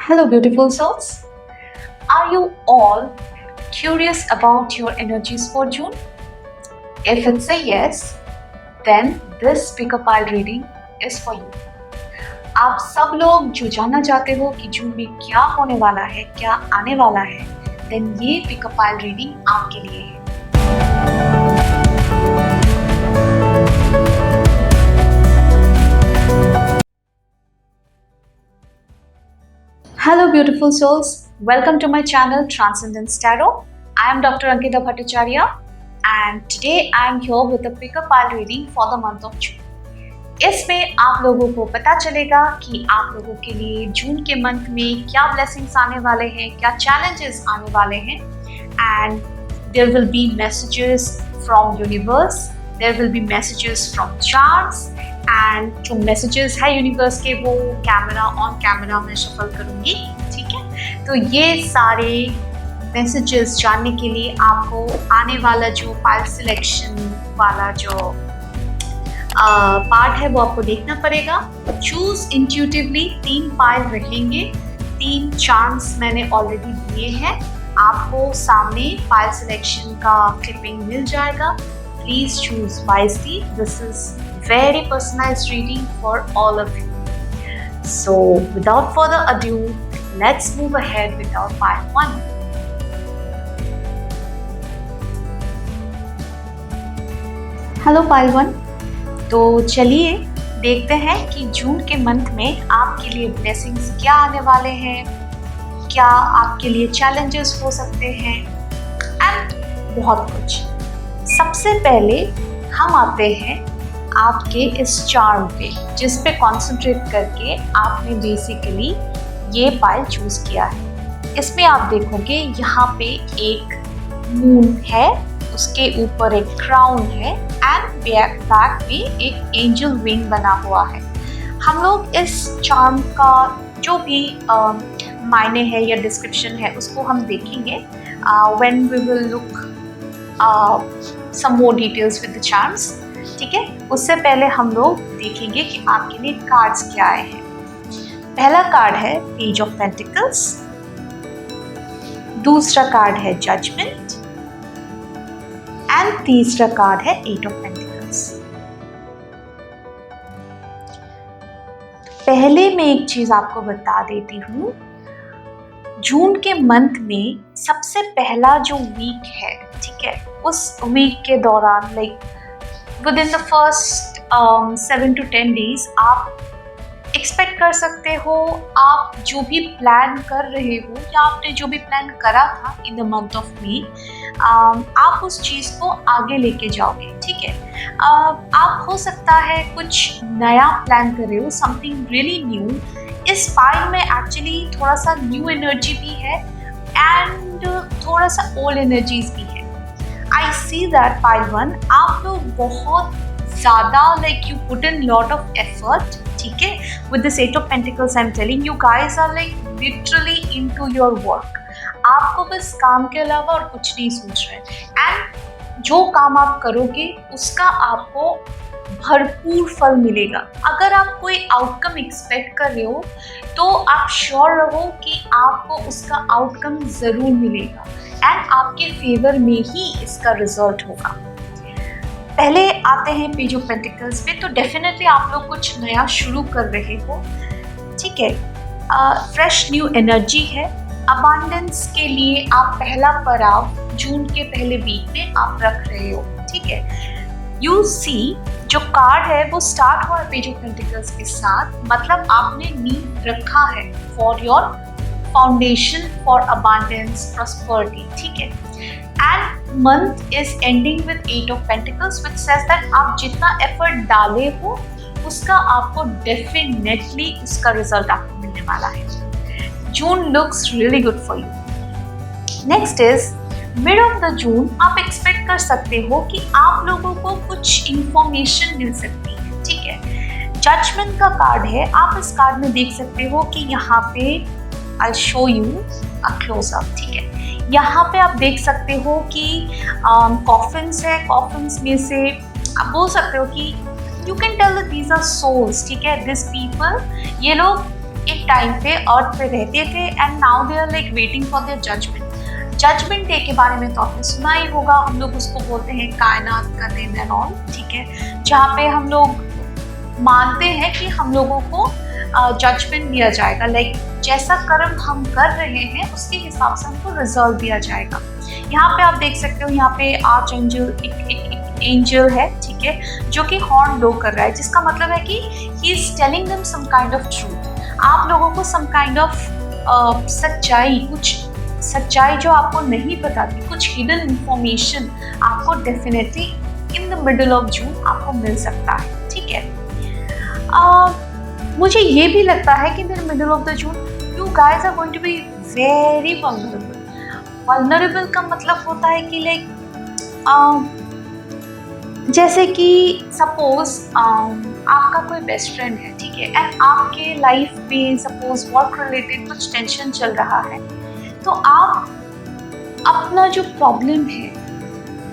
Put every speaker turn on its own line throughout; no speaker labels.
Hello, beautiful souls. Are you all curious about your energies for June? If it's a yes, then this pick a pile reading is for you. आप सब लोग जो जानना चाहते हो कि जून में क्या होने वाला है, क्या आने वाला है, then ये पिक अ पाइल रीडिंग आपके लिए है. Hello, beautiful souls. Welcome to my channel Transcendence Tarot. I am Dr. Ankita Bhattacharya, and today I am here with a pick-up pile reading for the month of June. इसमें आप लोगों को पता चलेगा कि आप लोगों के लिए जून के मंथ में क्या ब्लेसिंग्स आने वाले हैं, क्या चैलेंजेस आने वाले हैं, and there will be messages from universe, there will be messages from charts. And जो मैसेजेस है यूनिवर्स के वो कैमरा ऑन कैमरा मैं शफल करूँगी, ठीक है. तो ये सारे मैसेजेस जानने के लिए आपको आने वाला जो पाइल सिलेक्शन वाला जो पार्ट है वो आपको देखना पड़ेगा. चूज इंट्यूटिवली 3 पाइल रहेंगे, 3 चांस मैंने ऑलरेडी दिए हैं. आपको सामने पाइल सिलेक्शन का क्लिपिंग मिल जाएगा. Please choose wisely. This is very personalized reading for all of you. So without further ado, let's move ahead with our pile 1. Hello pile 1. तो चलिए देखते हैं कि जून के मंथ में आपके लिए ब्लेसिंग्स क्या आने वाले हैं, क्या आपके लिए चैलेंजेस हो सकते हैं एंड बहुत कुछ. सबसे पहले हम आते हैं आपके इस चार्म पे, जिस पे कॉन्सेंट्रेट करके आपने बेसिकली ये पाइल चूज किया है. इसमें आप देखोगे यहाँ पे एक मून है, उसके ऊपर एक क्राउन है एंड बैक में एक एंजल विंग बना हुआ है. हम लोग इस चार्म का जो भी मायने है या डिस्क्रिप्शन है उसको हम देखेंगे when we will look some more details with the charms, ठीक है. उससे पहले हम लोग देखेंगे कि आपके लिए कार्ड्स क्या आए हैं. पहला कार्ड है पेज ऑफ पेंटिकल्स, दूसरा कार्ड है जजमेंट एंड तीसरा कार्ड है 8 ऑफ पेंटिकल्स. पहले मैं एक चीज आपको बता देती हूँ. जून के मंथ में सबसे पहला जो वीक है, ठीक है, उस वीक के दौरान within the first 7 to 10 days आप एक्सपेक्ट कर सकते हो आप जो भी प्लान कर रहे हो या आपने जो भी प्लान करा था इन द मंथ ऑफ मे, आप उस चीज़ को आगे लेके जाओगे, ठीक है. आप हो सकता है कुछ नया प्लान कर रहे हो, समथिंग रियली न्यू. इस पाइल में एक्चुअली थोड़ा सा न्यू एनर्जी भी है एंड थोड़ा सा ओल्ड एनर्जीज भी है. I see that pile 1, आप लोग बहुत ज़्यादा you put in lot of effort, ठीक है. With this 8 of Pentacles I'm telling you guys are literally into your work. आपको बस काम के अलावा और कुछ नहीं सोच रहे एंड जो काम आप करोगे उसका आपको भरपूर फल मिलेगा. अगर आप कोई आउटकम एक्सपेक्ट कर रहे हो तो आप श्योर रहो कि आपको उसका आउटकम ज़रूर मिलेगा एंड आपके फेवर में ही इसका रिजल्ट होगा. पहले आते हैं पेज ऑफ पेंटिकल्स पे. तो डेफिनेटली आप लोग कुछ नया शुरू कर रहे हो, ठीक है. फ्रेश न्यू एनर्जी है. अबांडेंस के लिए आप पहला पड़ाव जून के पहले वीक में आप रख रहे हो, ठीक है. यू सी जो कार्ड है वो स्टार्ट हुआ है पेज ऑफ पेंटिकल्स के साथ, मतलब आपने नींव रखा है for your foundation for abundance prosperity, ठीक है. And month is ending with 8 of pentacles which says that आप जितना एफर्ट डाले हो उसका आपको डेफिनेटली उसका रिजल्ट आपको मिलने वाला है. June looks really good for you. Next is mid of the June. आप एक्सपेक्ट कर सकते हो कि आप लोगों को कुछ इंफॉर्मेशन मिल सकती है, ठीक है. जजमेंट का कार्ड है. आप इस कार्ड में देख सकते हो कि यहाँ पे I'll show you a close up, ठीक है. यहाँ पे आप देख सकते हो कि कॉफिन्स है. कॉफिन्स में से आप बोल सकते हो कि you can tell that these are souls, ठीक है. These people, ये लोग एक टाइम पे अर्थ पे रहते थे and now they are like waiting for their judgement day के बारे में तो आपने सुना ही होगा, हम लोग उसको बोलते हैं कायनात का दिन एंड ऑल, ठीक है, जहाँ पे हम लोग मानते हैं कि हम लोगों को जजमेंट दिया जाएगा, लाइक जैसा कर्म हम कर रहे हैं उसके हिसाब से हमको रिजल्ट दिया जाएगा। यहाँ पे आप देख सकते हो, यहाँ पे आर्च एंजल एक एंजल है, ठीक है, जो कि हॉर्न ब्लो कर रहा है, जिसका मतलब है कि he is telling them some kind of truth. आप लोगों को सम काइंड ऑफ सच्चाई, कुछ सच्चाई जो आपको नहीं पता थी, कुछ हिडन इंफॉर्मेशन आपको definitely in the middle of June आपको मिल सकता है, ठीक है। मुझे ये भी लगता है कि in the middle of the June you guys are going to be very vulnerable. Vulnerable का मतलब होता है कि लाइक जैसे कि सपोज आपका कोई बेस्ट फ्रेंड है, ठीक है, एंड आपके लाइफ में सपोज वर्क रिलेटेड कुछ टेंशन चल रहा है, तो आप अपना जो प्रॉब्लम है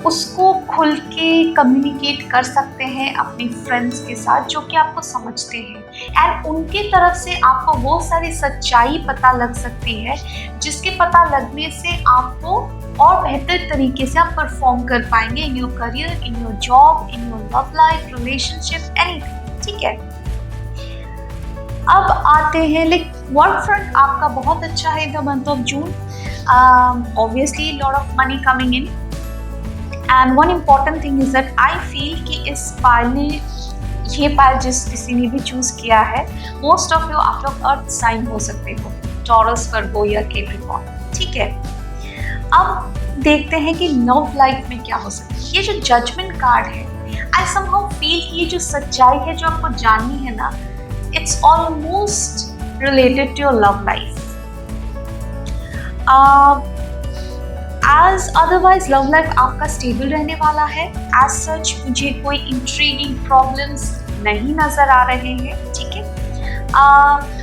उसको खुल के कम्युनिकेट कर सकते हैं अपने फ्रेंड्स के साथ जो कि आपको समझते हैं, एंड उनके तरफ से आपको वो सारी सच्चाई पता लग सकती है जिसके पता लगने से आपको और बेहतर तरीके से आप परफॉर्म कर पाएंगे in your career, in your job, in your love life, relationship, anything, ठीक है। अब आते हैं लाइक वर्क फ्रंट आपका बहुत अच्छा है in the month of June, obviously lot of money coming in, and one important thing is that I feel कि इस पाइल ने, ये पाइल जिस किसी ने भी चूज किया है, मोस्ट ऑफ यू आप लोग अर्थ साइन हो सकते हो, टॉरस, वर्गो या कैप्रिकॉर्न, ठीक है। अब देखते हैं कि लव लाइफ में क्या हो सकता है। ये जो जजमेंट कार्ड है, आई समहाउ फील कि ये जो सच्चाई है जो आपको जाननी है ना, it's almost related to your love life. As otherwise love life आपका स्टेबल रहने वाला है। एज सच मुझे कोई इंट्रीगिंग प्रॉब्लम्स नहीं नजर आ रहे हैं, ठीक है।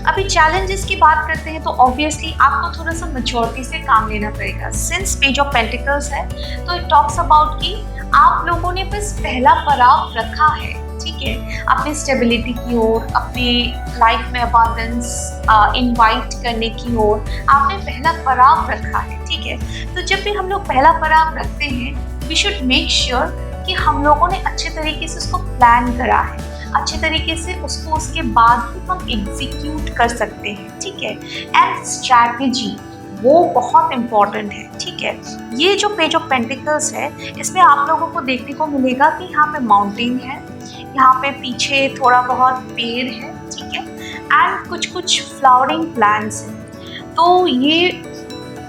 अभी चैलेंजेस की बात करते हैं तो ऑब्वियसली आपको थोड़ा सा मैच्योरिटी से काम लेना पड़ेगा। सिंस पेज ऑफ पेंटिकल्स है तो इट टॉक्स अबाउट कि आप लोगों ने बस पहला पड़ाव रखा है, ठीक है, अपनी स्टेबिलिटी की ओर, अपने लाइफ में अबांडेंस इनवाइट करने की ओर आपने पहला पड़ाव रखा है, ठीक है। तो जब भी हम लोग पहला पड़ाव रखते हैं, वी शुड मेक श्योर कि हम लोगों ने अच्छे तरीके से उसको प्लान करा है, अच्छे तरीके से उसको उसके बाद ही हम एग्जीक्यूट कर सकते हैं, ठीक है। एंड स्ट्रैटेजी वो बहुत इम्पॉर्टेंट है, ठीक है। ये जो पेज ऑफ पेंटिकल्स है, इसमें आप लोगों को देखने को मिलेगा कि यहाँ पे माउंटेन है, यहाँ पे पीछे थोड़ा बहुत पेड़ है, ठीक है, एंड कुछ कुछ फ्लावरिंग प्लांट्स हैं। तो ये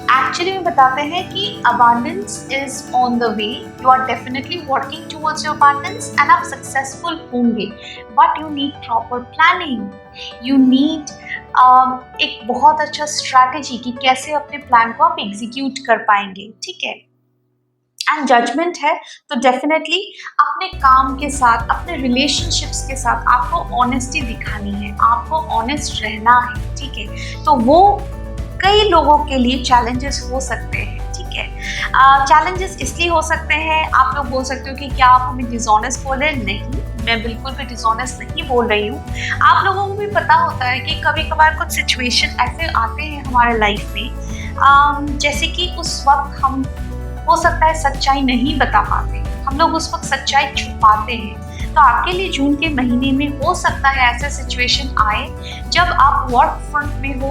एक्चुअली में बताते हैं कि abundance is on the way, you are definitely working towards your abundance and आप सक्सेसफुल होंगे, but you need proper planning, you need एक बहुत अच्छा स्ट्रैटेजी कि कैसे अपने प्लान को आप एग्जीक्यूट कर पाएंगे, ठीक है। एंड जजमेंट है तो डेफिनेटली अपने काम के साथ, अपने रिलेशनशिप्स के साथ आपको ऑनेस्टी दिखानी है, आपको ऑनेस्ट रहना है, ठीक है। तो वो कई लोगों के लिए चैलेंजेस हो सकते हैं, ठीक है। चैलेंजेस इसलिए हो सकते हैं, आप लोग बोल सकते हो कि क्या आप हमें डिसऑनेस्ट बोल रहे हैं? नहीं, मैं बिल्कुल भी डिसऑनेस्ट नहीं बोल रही हूँ। आप लोगों को भी पता होता है कि कभी कभार कुछ सिचुएशन ऐसे आते हैं हमारे लाइफ में, जैसे कि उस वक्त हम हो सकता है सच्चाई नहीं बता पाते, हम लोग उस वक्त सच्चाई छुपाते हैं। तो आपके लिए जून के महीने में हो सकता है ऐसा सिचुएशन आए जब आप वर्क फ्रंट में हो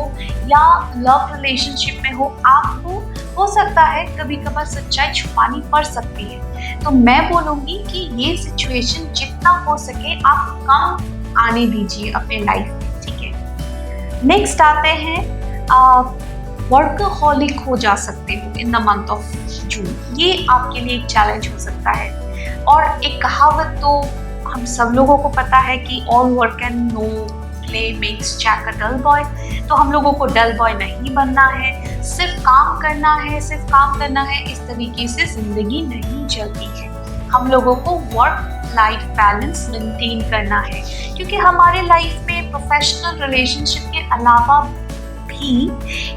या लव रिलेशनशिप में हो, आपको हो सकता है कभी कभार सच्चाई छुपानी पड़ सकती है। तो मैं बोलूँगी कि ये सिचुएशन जितना हो सके आप कम आने दीजिए अपने लाइफ में, ठीक है। नेक्स्ट आते हैं वर्कहॉलिक हो जा सकते हो इन द मंथ ऑफ जून, ये आपके लिए एक चैलेंज हो सकता है। और एक कहावत तो हम सब लोगों को पता है कि all work and no play makes Jack a dull boy. तो हम लोगों को डल बॉय नहीं बनना है, सिर्फ काम करना है, सिर्फ काम करना है, इस तरीके से जिंदगी नहीं चलती है। हम लोगों को वर्क लाइफ बैलेंस मेंटेन करना है, क्योंकि हमारे लाइफ में प्रोफेशनल रिलेशनशिप के अलावा भी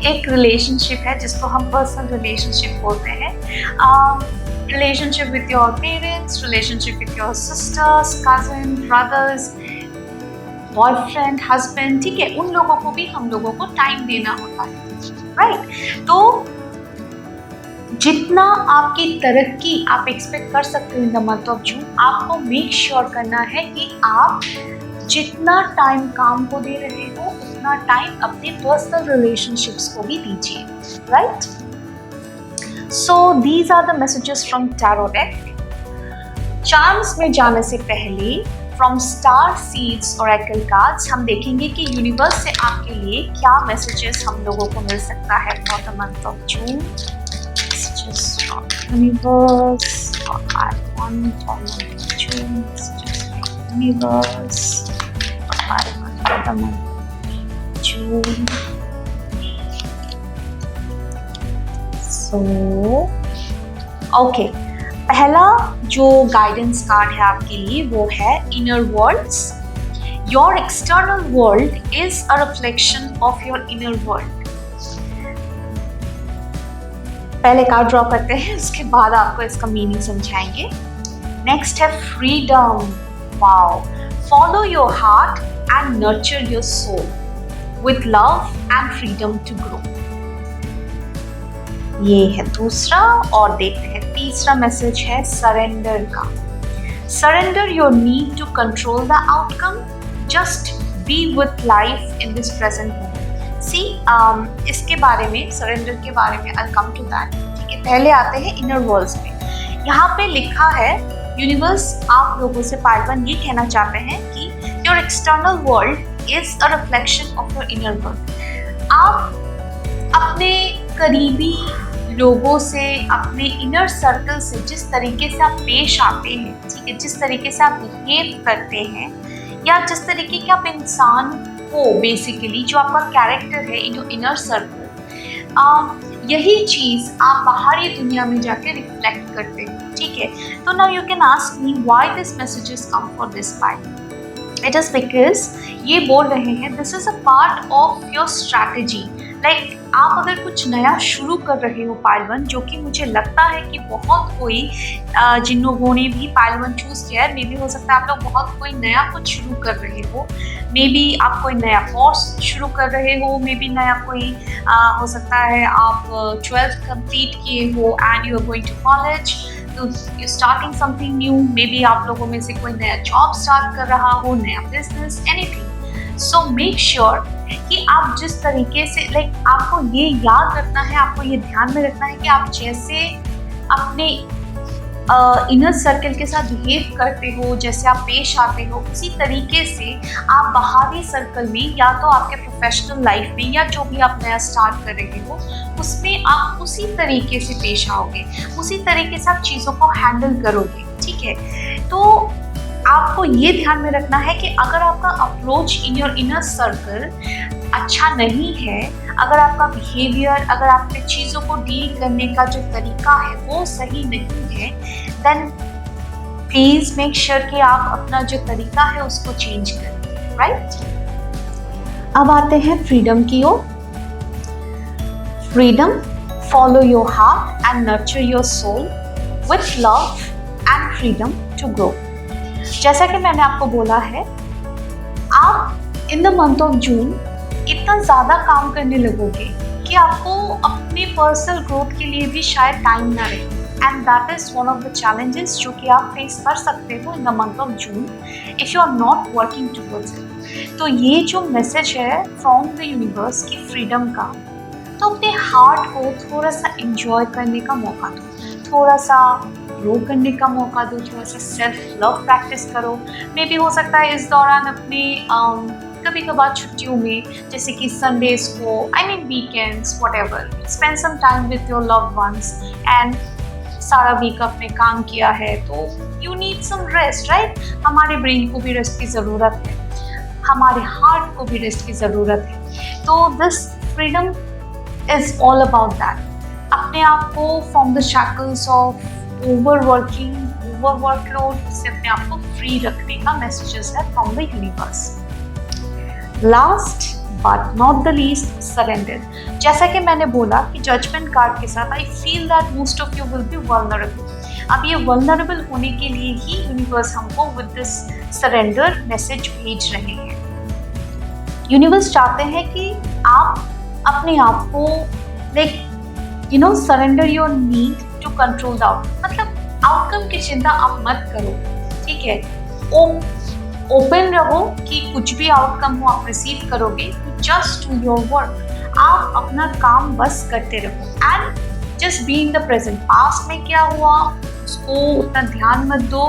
एक रिलेशनशिप है जिसको हम पर्सनल रिलेशनशिप बोलते हैं। Relationship with your parents, relationship with your sisters, cousin, brothers, boyfriend, husband, ठीक है, उन लोगों को भी हम लोगों को टाइम देना होता है, राइट। तो जितना आपकी तरक्की आप एक्सपेक्ट कर सकते हो इन द मंथ ऑफ जून, आपको मेक श्योर करना है कि आप जितना टाइम काम को दे रहे हो उतना टाइम अपने पर्सनल रिलेशनशिप्स को भी दीजिए, right. So these are the messages from tarot deck. Charms में जाने से पहले from star seeds oracle cards हम देखेंगे कि यूनिवर्स से आपके लिए क्या मैसेजेस हम लोगों को मिल सकता है for the month of June. Messages from universe for I1 for month of June. Messages from universe for I1 for the month of June. So, okay. पहला जो गाइडेंस कार्ड है आपके लिए वो है inner worlds. Your external world is a reflection of your inner world. पहले card draw करते हैं, उसके बाद आपको इसका मीनिंग समझाएंगे। नेक्स्ट है freedom. Wow. Follow your heart and nurture your soul with love and freedom to grow. ये है दूसरा। और देखते हैं तीसरा मैसेज है सरेंडर का। Surrender your need to control the outcome, just be with life in this present moment. See इसके बारे में, सरेंडर के बारे में आई कम टू दैट, ठीक है। पहले आते हैं इनर वर्ल्ड्स पे। यहाँ पे लिखा है यूनिवर्स आप लोगों से पाइलवन ये कहना चाहते हैं कि your external world is a reflection of your inner world. आप अपने करीबी लोगों से, अपने इनर सर्कल से जिस तरीके से आप पेश आते हैं, ठीक है, जिस तरीके से आप बिहेव करते हैं या जिस तरीके के आप इंसान हो, बेसिकली जो आपका कैरेक्टर है इन योर इनर सर्कल, यही चीज़ आप बाहरी दुनिया में जाके रिफ्लेक्ट करते हैं, ठीक है। तो now you can ask me why this messages come for this part. It is because ये बोल रहे हैं this is a part of your strategy. Like आप अगर कुछ नया शुरू कर रहे हो पाइलवन, जो कि मुझे लगता है कि बहुत कोई जिन लोगों ने भी पाइलवन चूज़ किया है, मे बी हो सकता है आप लोग बहुत कोई नया कुछ शुरू कर रहे हो, मे बी आप कोई नया कोर्स शुरू कर रहे हो, मे बी नया कोई हो सकता है आप 12th कंप्लीट किए हो and you are going to college, तो you starting something new. Maybe आप लोगों में से कोई नया जॉब स्टार्ट कर रहा हो, नया business, anything. So make sure कि आप जिस तरीके से, लाइक आपको ये याद रखना है, आपको ये ध्यान में रखना है कि आप जैसे अपने इनर सर्कल के साथ बिहेव करते हो, जैसे आप पेश आते हो, उसी तरीके से आप बाहरी सर्कल में या तो आपके प्रोफेशनल लाइफ में या जो भी आप नया स्टार्ट कर रहे हो उसमें आप उसी तरीके से पेश आओगे, उसी तरीके से आप चीज़ों को हैंडल करोगे, ठीक है। तो आपको ये ध्यान में रखना है कि अगर आपका approach in your inner circle अच्छा नहीं है, अगर आपका बिहेवियर, अगर आपने चीज़ों को डील करने का जो तरीका है वो सही नहीं है, देन प्लीज़ मेक श्योर कि आप अपना जो तरीका है उसको चेंज करें, राइट। अब आते हैं फ्रीडम की ओर। Freedom, follow your heart and nurture your soul with love and freedom to grow. जैसा कि मैंने आपको बोला है, आप in the month of June इतना ज़्यादा काम करने लगोगे कि आपको अपने पर्सनल ग्रोथ के लिए भी शायद टाइम ना रहे, and that is one of the challenges जो कि आप फेस कर सकते हो in the month of June if you are not working towards it. तो ये जो मैसेज है फ्रॉम द यूनिवर्स की फ्रीडम का, तो अपने हार्ट को थोड़ा सा इंजॉय करने का मौका दो, थोड़ा सा ग्रो करने का मौका दो, थोड़ा सा सेल्फ लव प्रैक्टिस करो। मे भी हो सकता है इस दौरान अपने कभी कभार छुट्टियों में, जैसे कि संडेज को, I mean weekends, whatever, spend some time with your loved ones. And सारा वीक आपने काम किया है तो you need some rest, right. हमारे ब्रेन को भी रेस्ट की ज़रूरत है, हमारे हार्ट को भी रेस्ट की ज़रूरत है। तो this freedom is all about that. अपने आप को from the shackles of over working, over workload से अपने आप को फ्री रखने का मैसेजेस है from the universe. Last but not the least, surrender. जैसा कि मैंने बोला कि जजमेंट कार्ड के साथ आई feel that most of you will B vulnerable. अब ये वल्नरेबल होने के लिए ही यूनिवर्स हमको विद दिस सरेंडर मैसेज भेज रहे हैं। यूनिवर्स चाहते हैं कि आप अपने आप को like surrender your need to control the outcome. मतलब आउटकम की चिंता आप मत करो, ठीक है। ओपन रहो कि कुछ भी आउटकम हो आप रिसीव करोगे। जस्ट डू योर वर्क, आप अपना काम बस करते रहो and just be in the present. Past में क्या हुआ उसको उतना ध्यान मत दो,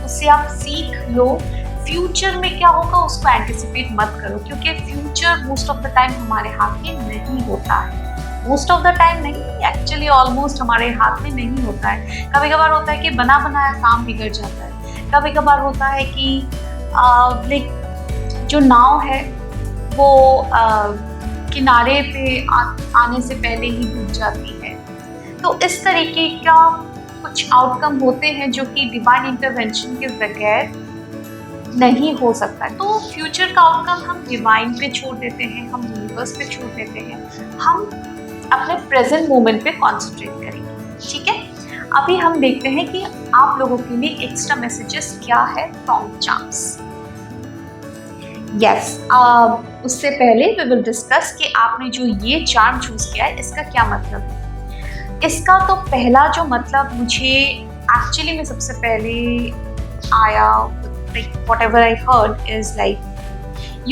उससे आप सीख लो। फ्यूचर में क्या होगा उसको एंटिसिपेट मत करो, क्योंकि future most of the time हमारे हाथ में नहीं होता है। मोस्ट ऑफ द टाइम नहीं, एक्चुअली ऑलमोस्ट हमारे हाथ में नहीं होता है। कभी कभार होता है कि बना बनाया काम बिगड़ जाता है, कभी कभार होता है कि लाइक जो नाव है वो किनारे पे आने से पहले ही डूब जाती है। तो इस तरीके का कुछ आउटकम होते हैं जो कि डिवाइन इंटरवेंशन के बगैर नहीं हो सकता है। तो फ्यूचर का आउटकम हम डिवाइन पे छोड़ देते हैं, हम यूनिवर्स पे छोड़ देते हैं, हम अपने प्रेजेंट मोमेंट पे कॉन्सेंट्रेट करेंगे, ठीक है। अभी हम देखते हैं कि आप लोगों के लिए एक्स्ट्रा मैसेजेस क्या है फ्रॉम चार्ट्स। यस, उससे पहले वी विल डिस्कस कि आपने जो ये चार्ट चूज किया है इसका क्या मतलब है। इसका तो पहला जो मतलब मुझे एक्चुअली में सबसे पहले आया, like whatever I heard is like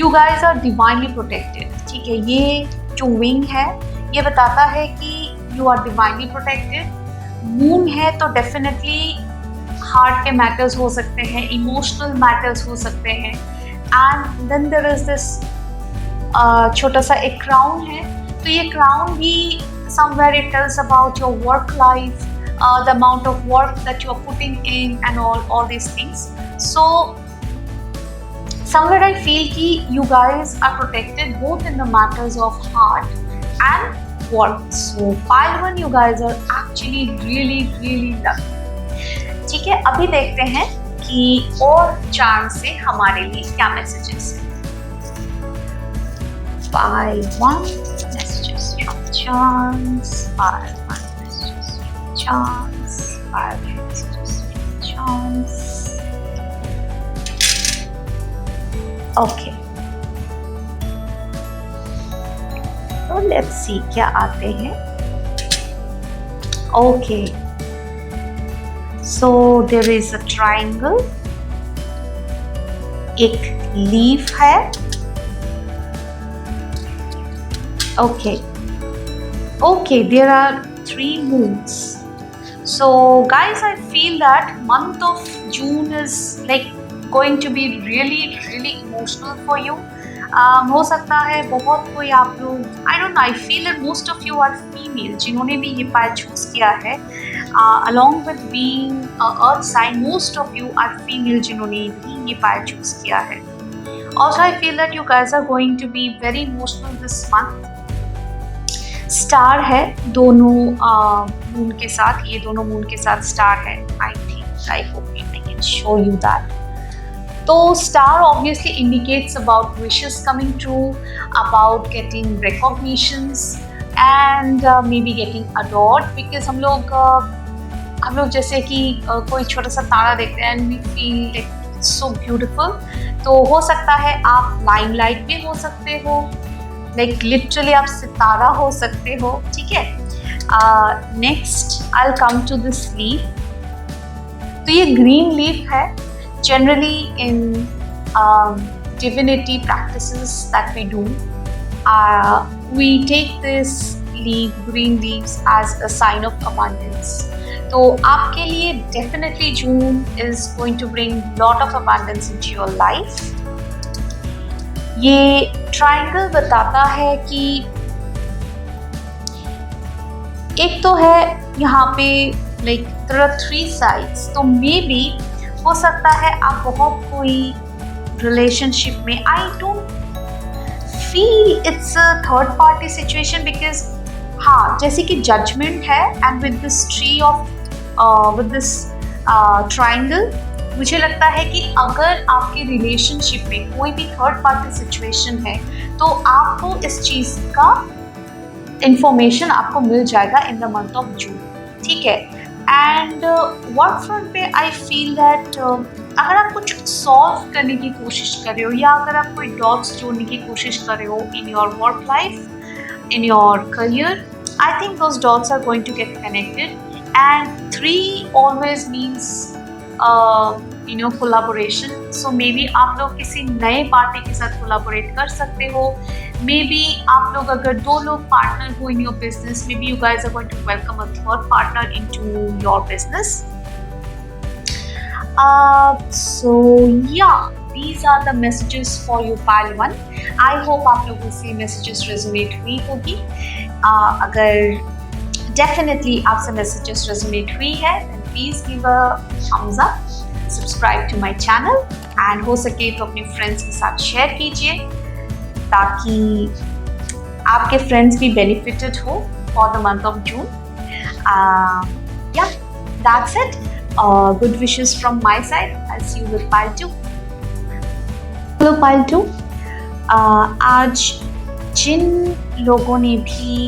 you guys are divinely protected, ठीक है। ये जो विंग है ये बताता है कि you are divinely protected। Moon है तो डेफिनेटली हार्ट के मैटर्स हो सकते हैं, इमोशनल मैटर्स हो सकते हैं। And then there is this छोटा सा एक क्राउन है, तो ये क्राउन भी somewhere it tells about your work life, the amount of work that you are putting in and all these things. So somewhere I feel कि you guys are protected both in the matters of heart and work. So pile 1 you guys are actually really lucky, ठीक है। अभी देखते हैं कि और chart से हमारे लिए क्या मैसेजेस हैं। Pile 1 messages from charts, pile 1 messages from charts, pile 1 messages from charts. Okay. So let's see क्या आते हैं। Okay. So there is a triangle, एक लीफ है। Okay, there are 3 moons. So guys, I feel that month of June is like going to be really emotional for you. हो सकता है बहुत कोई आप लोग, I don't know, I feel that most of you are female जिन्होंने भी ये पाइल चूज किया है। Along with being a earth sign, most of you are female जिन्होंने भी ये पाइल चूज किया है। Also I feel that you guys are going to be very emotional this month. Star है दोनों मून के साथ, ये दोनों मून के साथ स्टार है। I hope I can show you that. तो star obviously indicates about wishes coming true, about getting recognitions and maybe getting adored, because हम लोग जैसे कि कोई छोटा सा तारा देखते हैं and we feel like it's so beautiful। तो हो सकता है आप लाइमलाइट भी हो सकते हो, लाइक लिटरली आप सितारा हो सकते हो, ठीक है। Next I will come to this leaf. तो ये ग्रीन लीफ है। Generally in divinity practices that we do, we take this leaf, green leaves, as a sign of abundance. तो आपके लिए definitely June is going to bring lot of abundance into your life. ये triangle बताता है कि एक तो है यहाँ पे लाइक there are 3 sides, तो मे बी हो सकता है आप बहुत कोई रिलेशनशिप में, I don't feel it's a third party situation, because हाँ जैसे कि जजमेंट है and with this tree of with this triangle, मुझे लगता है कि अगर आपके रिलेशनशिप में कोई भी थर्ड पार्टी सिचुएशन है तो आपको इस चीज़ का इंफॉर्मेशन आपको मिल जाएगा इन द मंथ ऑफ जून, ठीक है। एंड वर्क फ्रंट पे आई फील दैट अगर आप कुछ सॉल्व करने की कोशिश कर रहे हो या अगर आप कोई डॉट्स जोड़ने की कोशिश कर रहे हो in your work life, in your career, I think those dots are going to get connected. And 3 always means collaboration. So maybe आप लोग किसी नए पार्टी के साथ collaborate कर सकते हो. Maybe आप लोग अगर 2 लोग partner हो in your business, maybe you guys are going to welcome a third partner into your business. So yeah, these are the messages for you pile 1. I hope आप लोगों से messages resonate हुई होगी. अगर definitely आपसे messages resonate हुई है, then please give a thumbs up, subscribe to my channel, and हो सके तो अपने friends के साथ share कीजिए ताकि आपके friends भी benefited हो for the month of June. Yeah, that's it. Good wishes from my side. I'll see you with pile 2. Hello pile 2. आज जिन लोगों ने भी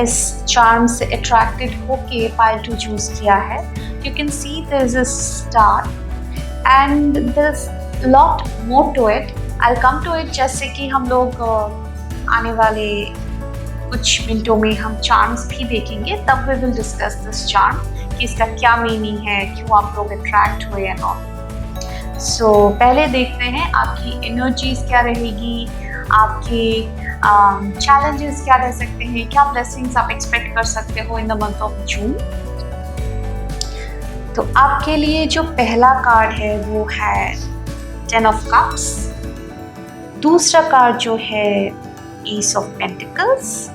इस चार्म से अट्रैक्टेड होके पाइल 2 चूज किया है, you can see there is a star and there's lot more to it. I'll come to it. जैसे कि हम लोग आने वाले कुछ मिनटों में हम चार्म्स भी देखेंगे, तब we will discuss this charm कि इसका क्या मीनिंग है, क्यों आप लोग अट्रैक्ट हुए एंड ऑल. सो पहले देखते हैं आपकी एनर्जीज क्या रहेगी, आपके चैलेंजेस क्या रह सकते हैं, क्या ब्लेसिंग्स आप एक्सपेक्ट कर सकते हो इन द मंथ ऑफ जून. तो आपके लिए जो पहला कार्ड है वो है 10 ऑफ कप्स. दूसरा कार्ड जो है एस ऑफ पेंटिकल्स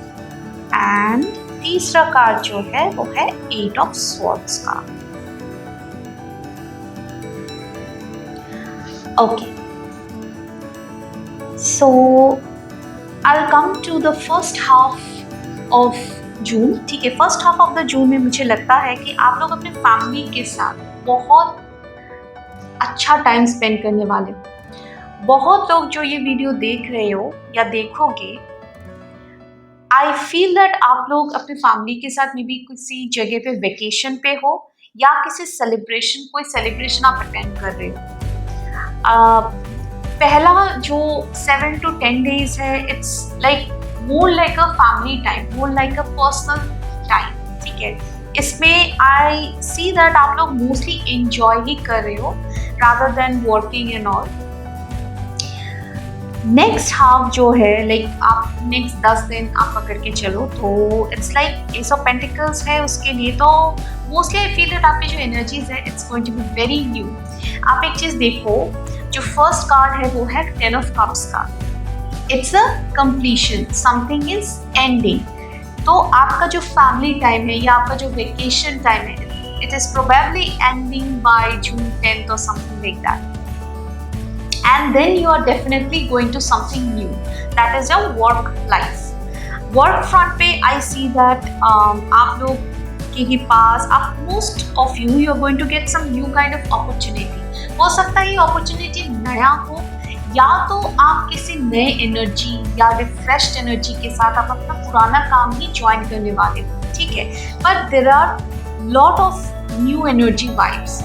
एंड तीसरा कार्ड जो है वो है 8 ऑफ स्वॉर्ड्स का. Okay, so I will come to the first half of June. ठीक है, first half of the June में मुझे लगता है कि आप लोग अपने फैमिली के साथ बहुत अच्छा टाइम स्पेंड करने वाले हो. बहुत लोग जो ये वीडियो देख रहे हो या देखोगे, आई फील दैट आप लोग अपने फैमिली के साथ मे बी किसी जगह पे वेकेशन पे हो या किसी सेलिब्रेशन, कोई सेलिब्रेशन आप अटेंड कर रहे हो. पहला जो 7 to 10 days है, it's like more like a family time, more like a personal time. ठीक है, इसमें आई सी दैट आप लोग मोस्टली एंजॉय ही कर रहे हो rather than working and all. Next half जो है, लाइक आप नेक्स्ट 10 दिन आप पकड़ के चलो तो it's like S of pentacles है. उसके लिए तो मोस्टली आई फील दैट आपकी जो एनर्जीज है it's going to be very new. आप एक चीज़ देखो, जो फर्स्ट कार्ड है वो है 10 ऑफ कप्स का. It's a completion, something is ending. तो आपका जो फैमिली टाइम है या आपका जो वेकेशन टाइम है, it is probably ending by June 10th or something like that. And then you are definitely going to something new, that is your work life. Work front पे I see that आप लोग के पास, most of you are going to get some new kind of opportunity. हो सकता है ये opportunity नया हो या तो आप किसी नए एनर्जी या रिफ्रेश्ड एनर्जी के साथ आप अपना पुराना काम ही ज्वाइन करने वाले हो. ठीक है, but there are lot of new energy vibes.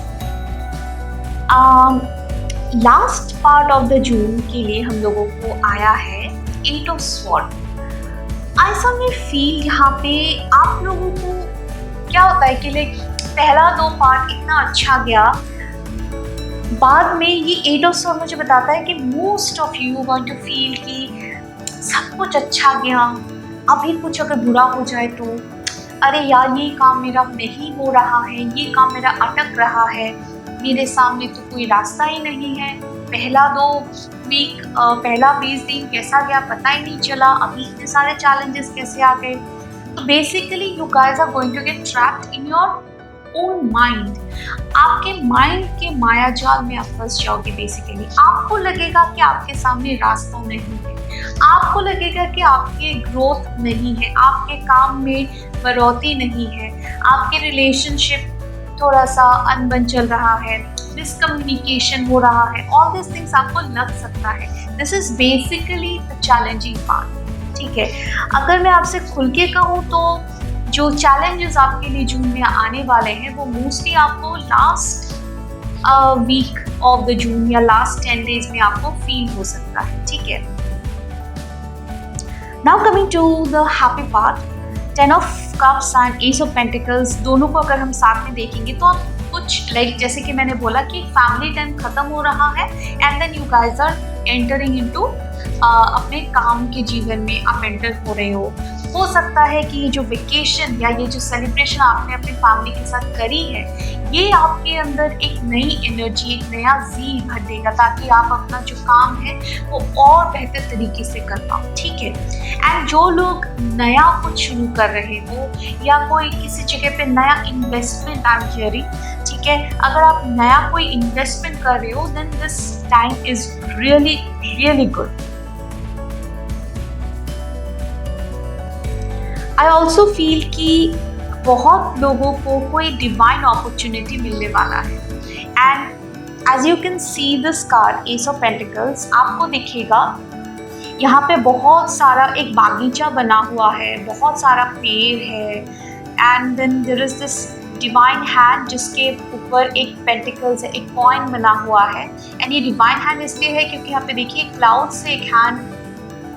Last part of the जून के लिए हम लोगों को आया है 8 ऑफ स्वॉर्ड. ऐसा मैं फील यहाँ पे आप लोगों को क्या होता है कि लाइक पहला 2 पार्ट इतना अच्छा गया, बाद में ये 8 ऑफ स्वॉर्ड मुझे बताता है कि most of you going to feel कि सब कुछ अच्छा गया, अभी कुछ अगर बुरा हो जाए तो अरे यार ये काम मेरा नहीं हो रहा है, ये काम मेरा अटक रहा है, मेरे सामने तो कोई रास्ता ही नहीं है. पहला 2 वीक, पहला 20 दिन कैसा गया पता ही नहीं चला, अभी इतने सारे चैलेंजेस कैसे आ गए. तो basically you guys are going to get trapped in your own mind. आपके माइंड के माया जाल में आप फंस जाओगे. बेसिकली आपको लगेगा कि आपके सामने रास्ता नहीं है, आपको लगेगा कि आपके ग्रोथ नहीं है, आपके काम में बढ़ोतरी नहीं है, आपके रिलेशनशिप थोड़ा सा अनबन चल रहा है, मिसकम्युनिकेशन हो रहा है. ऑल दिस थिंग्स आपको लग सकता है. This is basically the challenging part. ठीक है, अगर मैं आपसे खुल के कहूँ तो जो चैलेंजेस आपके लिए जून में आने वाले हैं वो मोस्टली आपको last week of the June या लास्ट 10 डेज में आपको फील हो सकता है, ठीक है। Now coming to the happy part, 10 of cups and ace of pentacles, दोनों को अगर हम साथ में देखेंगे तो आप कुछ जैसे कि मैंने बोला कि फैमिली टाइम खत्म हो रहा है and then you guys are entering into अपने काम के जीवन में आप एंटर हो रहे हो सकता है कि ये जो वेकेशन या ये जो सेलिब्रेशन आपने अपने फैमिली के साथ करी है, ये आपके अंदर एक नई एनर्जी, एक नया जी भर देगा ताकि आप अपना जो काम है वो और बेहतर तरीके से कर पाओ, ठीक है। एंड जो लोग नया कुछ शुरू कर रहे हो या कोई किसी जगह पे नया इन्वेस्टमेंट आई एम हियरिंग, ठीक है, अगर आप नया कोई इन्वेस्टमेंट कर रहे हो then this time is really really good. I also feel कि बहुत लोगों को कोई डिवाइन अपॉर्चुनिटी मिलने वाला है and as you can see this card ace of pentacles, आपको दिखेगा यहाँ पे बहुत सारा एक बागीचा बना हुआ है, बहुत सारा पेड़ है and then there is this divine hand जिसके ऊपर एक पेंटिकल्स है, एक कॉइन बना हुआ है एंड ये डिवाइन हैंड इसलिए है क्योंकि यहाँ पे देखिए क्लाउड से एक हैंड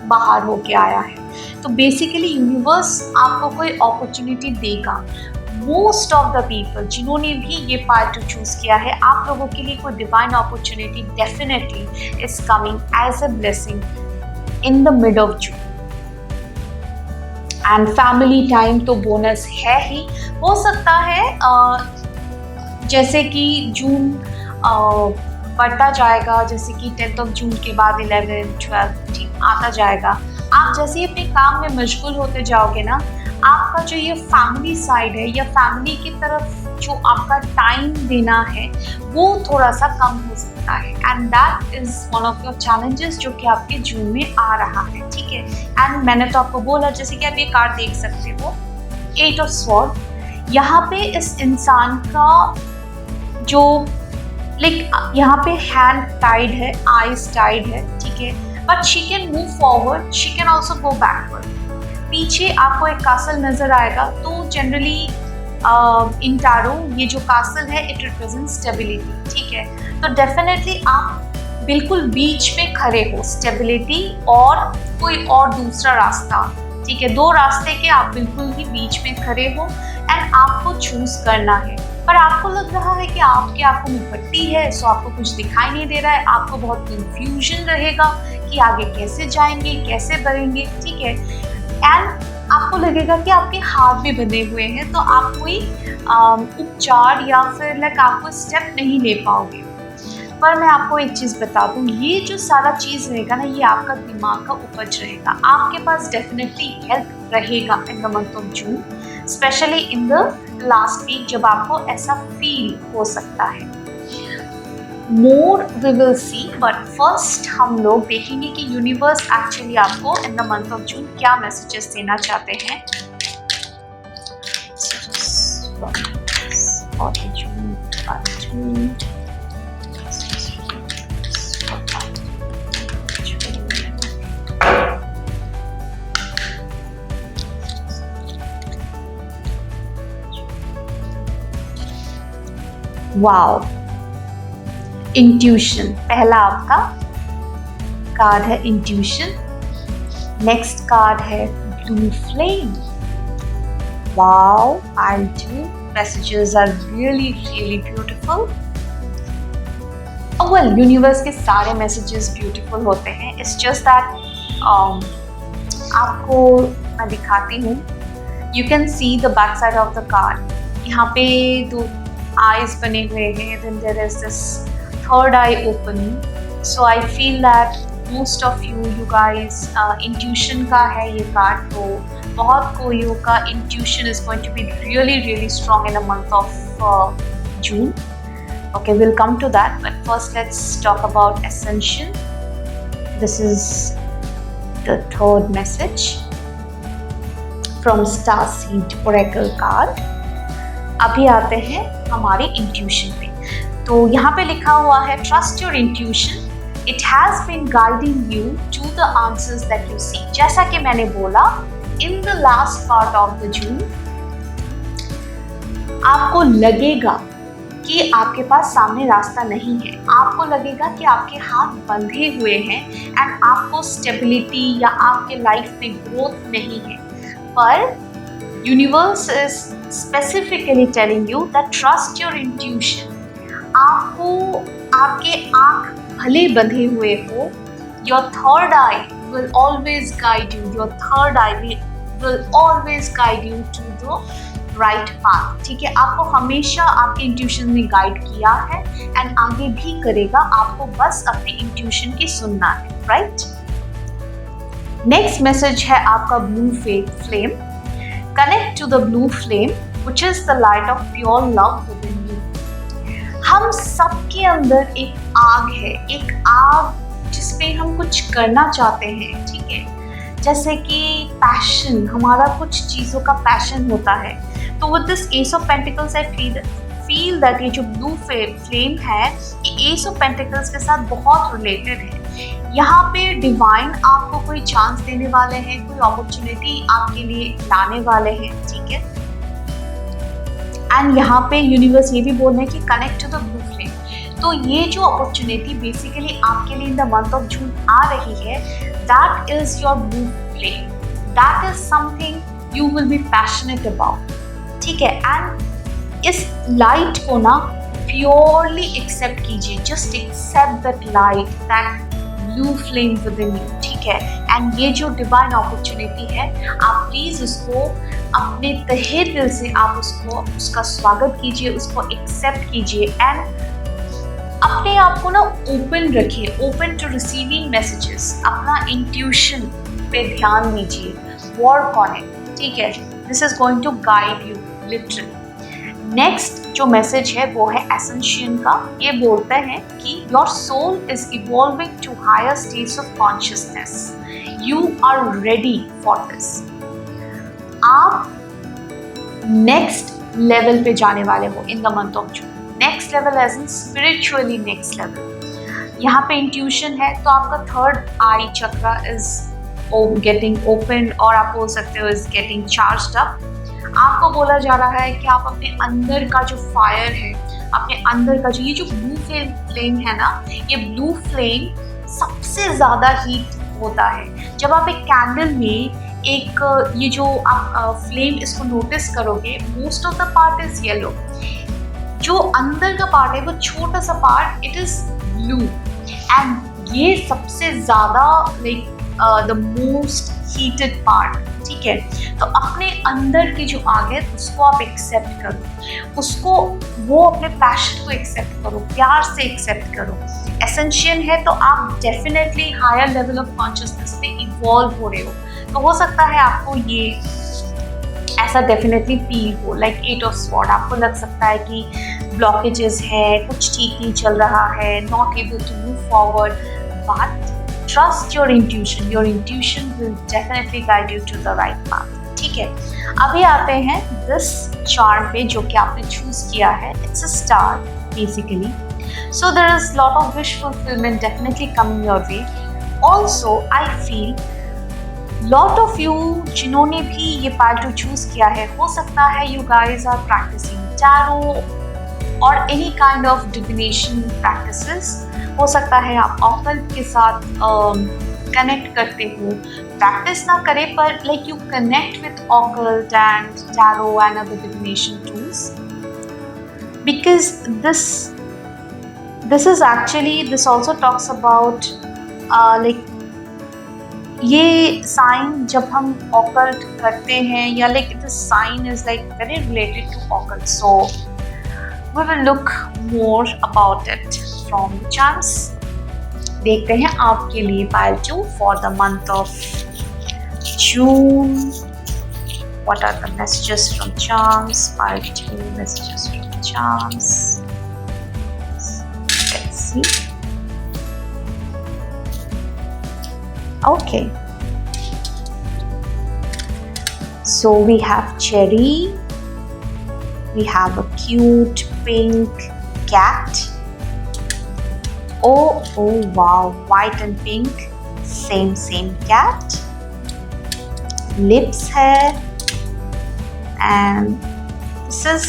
बाहर होके आया है। तो बेसिकली यूनिवर्स आपको कोई अपॉर्चुनिटी देगा। मोस्ट ऑफ द पीपल जिन्होंने भी ये पार्ट चूज किया है, आप लोगों के लिए कोई divine opportunity definitely is coming as a blessing in the mid of June. And family time तो बोनस है ही, हो सकता है जैसे कि जून बढ़ता जाएगा, जैसे कि 10th ऑफ जून के बाद 11, 12 आता जाएगा, आप जैसे ही अपने काम में मशगूल होते जाओगे ना, आपका जो ये फैमिली साइड है या फैमिली की तरफ जो आपका टाइम देना है वो थोड़ा सा कम हो सकता है and that is one of your challenges जो कि आपके जून में आ रहा है, ठीक है। एंड मैंने तो आपको बोला, जैसे कि आप ये कार्ड देख सकते हो 8 ऑफ स्वॉर्ड, यहाँ पे इस इंसान का जो यहाँ पे हैंड टाइड है, आईज टाइड है, ठीक है, but she can move forward, she can also go backward. पीछे आपको एक कासल नजर आएगा, तो जनरली इन टैरो ये जो कासल है इट रिप्रेजेंट स्टेबिलिटी, ठीक है। तो डेफिनेटली आप बिल्कुल बीच में खड़े हो, स्टेबिलिटी और कोई और दूसरा रास्ता, ठीक है, 2 रास्ते के आप बिल्कुल ही बीच में खड़े हो एंड आपको चूज करना है। पर आपको लग रहा है कि आपके आंखों में पट्टी है, सो आपको कुछ दिखाई नहीं दे रहा है, आपको बहुत कंफ्यूजन रहेगा कि आगे कैसे जाएंगे, कैसे बढ़ेंगे, ठीक है। एंड आपको लगेगा कि आपके हाथ भी बंधे हुए हैं, तो आप कोई उपचार या फिर आप कोई स्टेप नहीं ले पाओगे। पर मैं आपको एक चीज़ बता दूँ, ये जो सारा चीज़ रहेगा ना, ये आपका दिमाग का उपज रहेगा। आपके पास डेफिनेटली हेल्प रहेगा in the month of June, specially in the last week जब आपको ऐसा फील हो सकता है। More we will see, but first हम लोग देखेंगे कि यूनिवर्स एक्चुअली आपको in the month of June क्या मैसेजेस देना चाहते हैं। वाओ, इंट्यूशन पहला आपका कार्ड है, इंट्यूशन। नेक्स्ट कार्ड है blue flame. Wow, I do messages are really really beautiful. Well, universe के सारे मैसेजेस ब्यूटीफुल होते हैं, इट्स जस्ट दैट आपको मैं दिखाती हूँ। You can see the back side of the card, यहाँ पे 2 eyes बने हुए हैं, then there is this third eye opening, so I feel that most of you guys intuition का है ये कार्ड, तो बहुत कोइयों का intuition is going to be really really strong in the month of June. Okay, we'll come to that, but first let's talk about Ascension. This is the third message from Starseed Oracle card. अभी आते हैं हमारे intuition पे। तो यहाँ पे लिखा हुआ है trust your intuition, it has been guiding you to the answers that you seek. जैसा कि मैंने बोला, in the last part of the June आपको लगेगा कि आपके पास सामने रास्ता नहीं है, आपको लगेगा कि आपके हाथ बंधे हुए हैं एंड आपको स्टेबिलिटी या आपके लाइफ में ग्रोथ नहीं है। पर universe is specifically telling you that trust your intuition. आपको आपके आँख भले बंधे हुए हो, your third eye will always guide you, your third eye will always guide you to the right path. ठीक है, आपको हमेशा आपके इंट्यूशन ने गाइड किया है एंड आगे भी करेगा, आपको बस अपने इंट्यूशन की सुनना है, राइट। नेक्स्ट मैसेज है आपका blue flame. Connect to the blue flame which is the light of pure love within you. हम सबके अंदर एक आग है, एक आग जिसपे हम कुछ करना चाहते हैं, ठीक है, जैसे कि पैशन, हमारा कुछ चीज़ों का पैशन होता है। तो with this S of pentacles I feel that ये जो ब्लू फ्लेम है ये एस ऑफ पेंटिकल्स के साथ बहुत रिलेटेड है। यहाँ पे डिवाइन आपको कोई चांस देने वाले हैं, कोई अपॉर्चुनिटी आपके लिए लाने वाले हैं, ठीक है। एंड यहाँ पे यूनिवर्स ये भी बोल रहे हैं कि connect to the blue flame. तो ये जो अपॉर्चुनिटी बेसिकली आपके लिए in the month of June आ रही है, that is your blue flame, that is something you will be passionate about, ठीक है। एंड इस लाइट को ना प्योरली एक्सेप्ट कीजिए, just accept that light, that blue flame within you, ठीक है। एंड ये जो डिवाइन अपॉर्चुनिटी है, आप प्लीज उसको अपने तहे दिल से आप उसका स्वागत कीजिए, उसको एक्सेप्ट कीजिए एंड अपने आप को ना ओपन रखिए, ओपन टू रिसीविंग मैसेजेस। अपना इंट्यूशन पे ध्यान दीजिए, वर्क ऑन इट, ठीक है। This is going to guide you literally. Next जो मैसेज है वो है एसेंशियन का। ये बोलते हैं कि your soul is evolving to higher states of consciousness, you are ready for this. आप नेक्स्ट लेवल पे जाने वाले हो in the month of June. Next level as in spiritually next level. यहाँ पे इंट्यूशन है तो आपका third I chakra is getting open, और आप बोल सकते हो इज गेटिंग चार्ज्ड अप। आपको बोला जा रहा है कि आप अपने अंदर का जो फायर है, अपने अंदर का जो ये जो ब्लू फ्लेम है ना, ये ब्लू फ्लेम सबसे ज़्यादा हीट होता है। जब आप एक कैंडल में एक ये जो आप फ्लेम इसको नोटिस करोगे, most of the part is yellow, जो अंदर का पार्ट है वो छोटा सा part it is blue, and ये सबसे ज़्यादा like the most heated part, ठीक है। तो अपने अंदर की जो आग है उसको आप एक्सेप्ट करो, उसको वो अपने पैशन को एक्सेप्ट करो, प्यार से एक्सेप्ट करो। एसेंशियल है तो आप definitely higher level of consciousness में इवॉल्व हो रहे हो। तो हो सकता है आपको ये ऐसा डेफिनेटली फील हो, लाइक एट ऑफ स्वॉर्ड। आपको लग सकता है कि ब्लॉकेजेस है, कुछ ठीक नहीं चल रहा है, not able to move forward, but trust your intuition, your intuition will definitely guide you to the right path, ठीक है। अभी आते हैं दिस चार्ट पे जो कि आपने चूज किया है। It's a star basically, so there is lot of wish fulfilment definitely coming your way. Also I feel lot of you जिन्होंने भी ये पार्ट टू चूज किया है, हो सकता है you guys are practising tarot और any kind of divination practices. हो सकता है आप ऑकल्ट के साथ कनेक्ट करते हो, प्रैक्टिस ना करें पर like you connect with occult and tarot and other divination tools, because this is actually this also talks about like ये साइन जब हम ऑकल्ट करते हैं या like this sign is like very related to occult, so we will look more about it from the charts. देखते हैं आपके लिए pile 2 for the month of June. What are the messages from charms? Pile 2 messages from charms. Let's see. Okay, so we have cherry, we have a cute pink cat. Oh wow, white and pink, same cat. Lips hai, and this is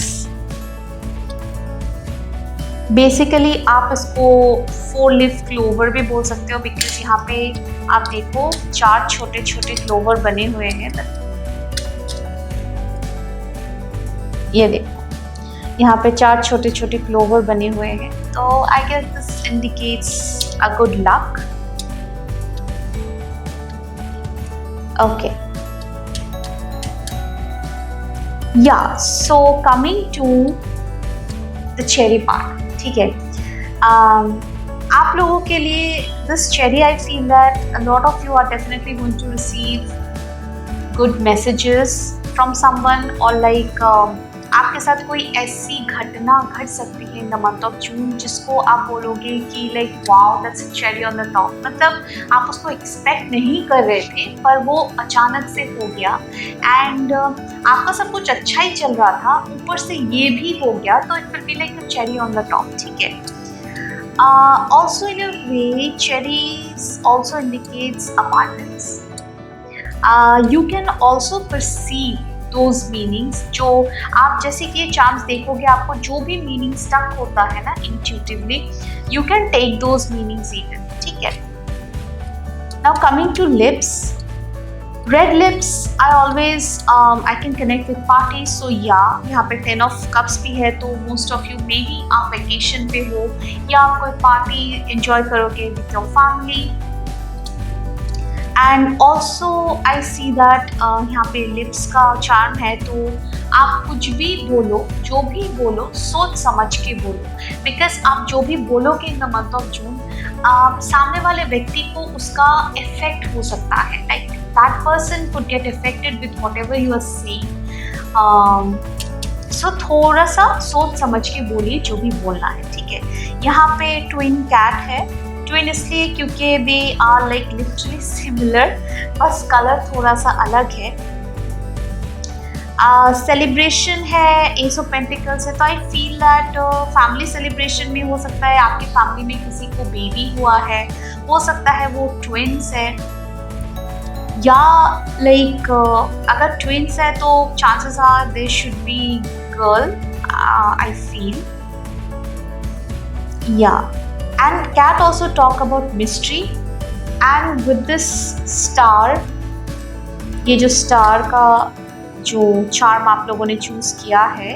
basically आप इसको 4 leaf clover भी बोल सकते हो, because यहाँ पे आप देखो 4 छोटे छोटे क्लोवर बने हुए हैं। ये देखो यहाँ पे 4 छोटे छोटे क्लोवर बने हुए हैं, तो I guess this indicates a good luck. Okay, या so coming to the cherry part, ठीक है। आप लोगों के लिए this cherry, I feel that a lot of you are definitely going to receive good messages from someone, और like आपके साथ कोई ऐसी घटना घट सकती है in the month of June जिसको आप बोलोगे कि like wow that's cherry on the top. मतलब आप उसको एक्सपेक्ट नहीं कर रहे थे पर वो अचानक से हो गया, एंड आपका सब कुछ अच्छा ही चल रहा था, ऊपर से ये भी हो गया, तो it will be like a cherry on the top, ठीक है। Also in a way, cherries also indicates abundance. You can also perceive those meanings, जो आप जैसे कि ये चार्म्स देखोगे आपको जो भी मीनिंग स्टक होता है ना intuitively, you can take those meanings even, ठीक है। Now coming to lips, red lips I always I can connect with parties, so yeah, यहाँ पे 10 of cups भी है, तो most of you maybe आप वेकेशन पे हो या आप कोई पार्टी एंजॉय करोगे with your family, and also I see that यहाँ पे लिप्स का चार्म है, तो आप कुछ भी बोलो, जो भी बोलो सोच समझ के बोलो, बिकॉज आप जो भी बोलोगे in the month of June, सामने वाले व्यक्ति को उसका इफेक्ट हो सकता है, like that person could get affected with whatever you are saying. So थोड़ा सा सोच समझ के बोलिए जो भी बोलना है, ठीक है। यहाँ पे ट्विन कैट है, ट्विन इसलिए क्योंकि they are like literally similar, बस कलर थोड़ा सा अलग है। सेलिब्रेशन है, एस ऑफ पेंटिकल्स है, तो I feel that family celebration भी हो सकता है, आपकी फैमिली में किसी को बेबी हुआ है, हो सकता है वो ट्विंस है, या लाइक अगर ट्विंस है तो chances are they should be girl, I feel, yeah. And cat also talk about mystery, and with this star, ये जो स्टार का जो चार्म आप लोगों ने चूज किया है,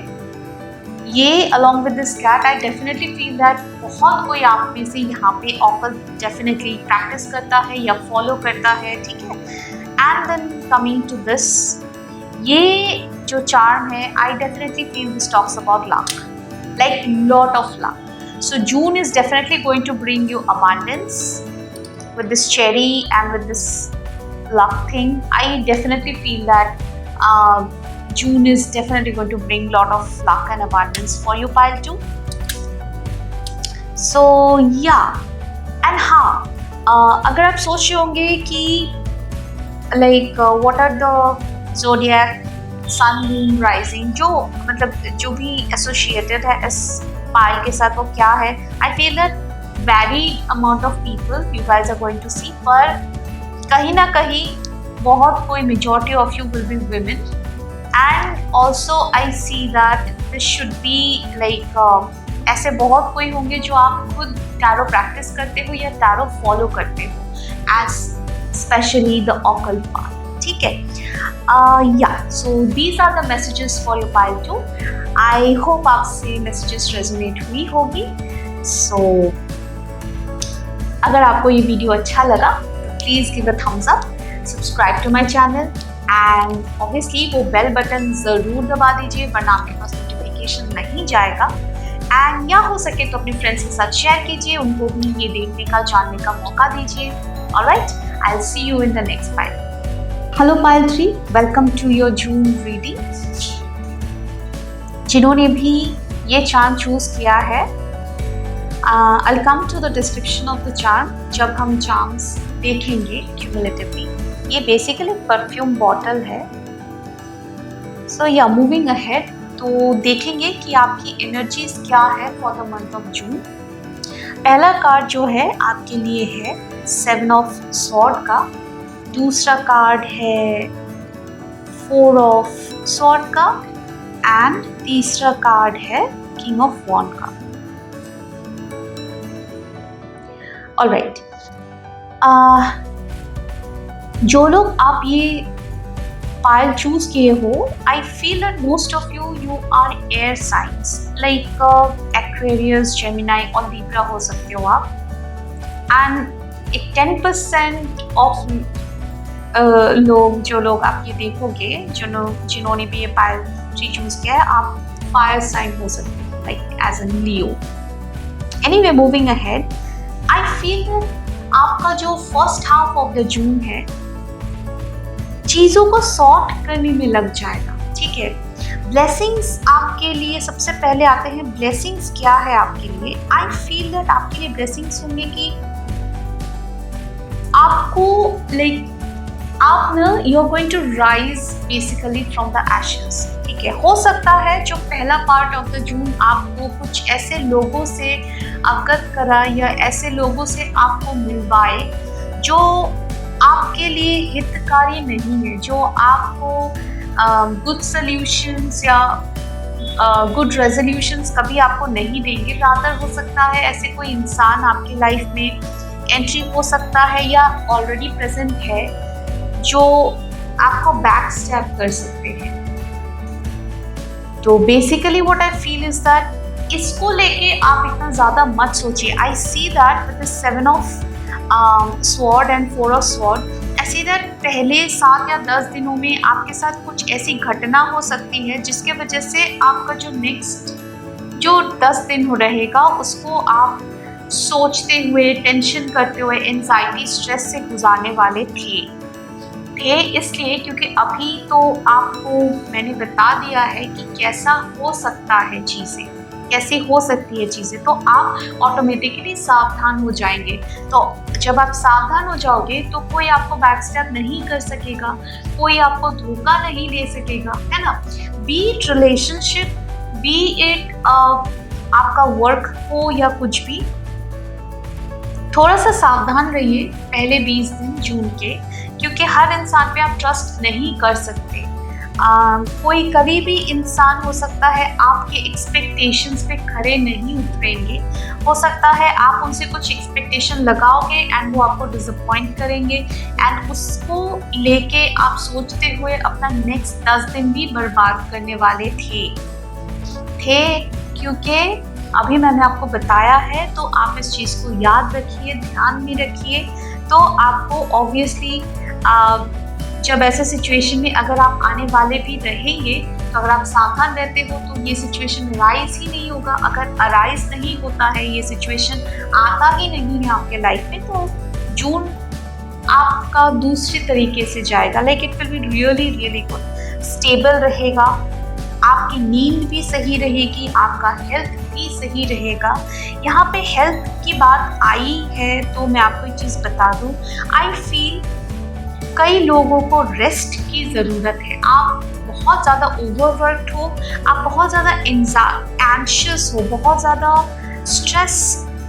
ये along with this cat I definitely feel that बहुत कोई आप में से यहाँ पे ऑकल्ट डेफिनेटली प्रैक्टिस करता है या फॉलो करता है, ठीक है। And then coming to this, ये जो चार्म है I definitely feel this talks about luck, like lot of luck. So June is definitely going to bring you abundance with this cherry and with this luck thing. I definitely feel that June is definitely going to bring lot of luck and abundance for you, pile 2. So yeah, and हाँ, अगर आप सोच रहे होंगे कि like what are the zodiac sun moon rising, जो मतलब जो भी associated है इस पाइल के साथ, वो क्या है, I feel that very amount of people you guys are going to see, पर कहीं ना कहीं बहुत कोई majority of you will be women, and also I see that this should be like ऐसे बहुत कोई होंगे जो आप खुद टैरो प्रैक्टिस करते हो या टैरो फॉलो करते हो, as specially the occult part, ठीक है। Yeah so these are the messages for your pile 2। I hope आपसे मैसेजेस रेजोनेट हुई होगी। सो अगर आपको ये वीडियो अच्छा लगा तो please give a thumbs up, subscribe to my channel, and obviously वो बेल बटन ज़रूर दबा दीजिए, वरना आपके पास नोटिफिकेशन नहीं जाएगा। एंड या हो सके तो अपने फ्रेंड्स के साथ शेयर कीजिए, उनको भी ये देखने का, जानने का मौका दीजिए। Alright, I will see you in the next pile. Hello pile 3, welcome to your June reading. जिन्होंने भी ये चार्म चूज किया है, I will come to the description of the charm जब हम चार्म्स देखेंगे क्यूमुलेटिवली। ये बेसिकली परफ्यूम बॉटल है। सो या मूविंग अहेड, तो देखेंगे कि आपकी एनर्जीज क्या है फॉर द मंथ ऑफ जून। पहला कार्ड जो है आपके लिए है 7 ऑफ स्वॉर्ड का, दूसरा कार्ड है 4 ऑफ स्वॉर्ड का, एंड तीसरा कार्ड है किंग ऑफ वॉन्ड का। ऑलराइट, जो लोग आप ये पायल चूज किए हो, I feel that most of you are air signs like Aquarius, Gemini और लिब्रा हो सकते हो आप। एंड एक 10% ऑफ जो लोग आप ये देखोगे, जिन्होंने भी ये पायल ट्री चूज किया है, आप फायर साइन हो सकते हो like as an Leo. Anyway, moving ahead, I feel that आपका जो first half of the June है चीजों को सॉर्ट करने में लग जाएगा, ठीक है। ब्लेसिंग्स आपके लिए सबसे पहले आते हैं। ब्लेसिंग्स क्या है आपके लिए? आई फील दैट आपके लिए ब्लेसिंग्स होंगे कि आपको आप ना you are going to rise basically from the ashes, ठीक है। हो सकता है जो पहला पार्ट ऑफ द जून आपको कुछ ऐसे लोगों से अवगत करा या ऐसे लोगों से आपको मिलवाए जो आपके लिए हितकारी नहीं है, जो आपको गुड सॉल्यूशंस या गुड रेजोल्यूशंस कभी आपको नहीं देंगे। रादर हो सकता है ऐसे कोई इंसान आपकी लाइफ में एंट्री हो सकता है या ऑलरेडी प्रेजेंट है जो आपको बैक स्टैप कर सकते हैं। तो basically what I feel is that इसको लेके आप इतना ज़्यादा मत सोचिए। I see that with the 7 of sword and 4 of sword, I see that पहले 7 या 10 दिनों में आपके साथ कुछ ऐसी घटना हो सकती है जिसके वजह से आपका जो नेक्स्ट जो 10 दिन हो रहेगा उसको आप सोचते हुए, टेंशन करते हुए, एंजाइटी, स्ट्रेस से गुजारने वाले थे इसलिए क्योंकि अभी तो आपको मैंने बता दिया है कि कैसा हो सकता है चीज़ें, कैसे हो सकती है चीज़ें, तो आप ऑटोमेटिकली सावधान हो जाएंगे। तो जब आप सावधान हो जाओगे तो कोई आपको बैकस्टैप नहीं कर सकेगा, कोई आपको धोखा नहीं दे सकेगा, है ना। B it relationship, B it आपका वर्क हो या कुछ भी, थोड़ा सा सावधान रहिए पहले 20 दिन जून के, क्योंकि हर इंसान पे आप ट्रस्ट नहीं कर सकते। कोई कभी भी इंसान हो सकता है आपके एक्सपेक्टेशंस पे खरे नहीं उतरेंगे। हो सकता है आप उनसे कुछ एक्सपेक्टेशन लगाओगे एंड वो आपको डिसअपॉइंट करेंगे एंड उसको लेके आप सोचते हुए अपना नेक्स्ट 10 दिन भी बर्बाद करने वाले थे क्योंकि अभी मैंने आपको बताया है। तो आप इस चीज़ को याद रखिए, ध्यान में रखिए। तो आपको ऑब्वियसली जब ऐसे सिचुएशन में अगर आप आने वाले भी रहेंगे तो अगर आप सावधान रहते हो तो ये सिचुएशन राइज ही नहीं होगा। अगर अराइज नहीं होता है, ये सिचुएशन आता ही नहीं है आपके लाइफ में, तो जून आपका दूसरे तरीके से जाएगा। Like it will be really good, stable रहेगा, आपकी नींद भी सही रहेगी, आपका हेल्थ भी सही रहेगा। यहाँ पे हेल्थ की बात आई है तो मैं आपको एक चीज़ बता दूँ, आई फील कई लोगों को रेस्ट की ज़रूरत है। आप बहुत ज़्यादा ओवरवर्क्ड हो, आप बहुत ज़्यादा एंशियस हो, बहुत ज़्यादा स्ट्रेस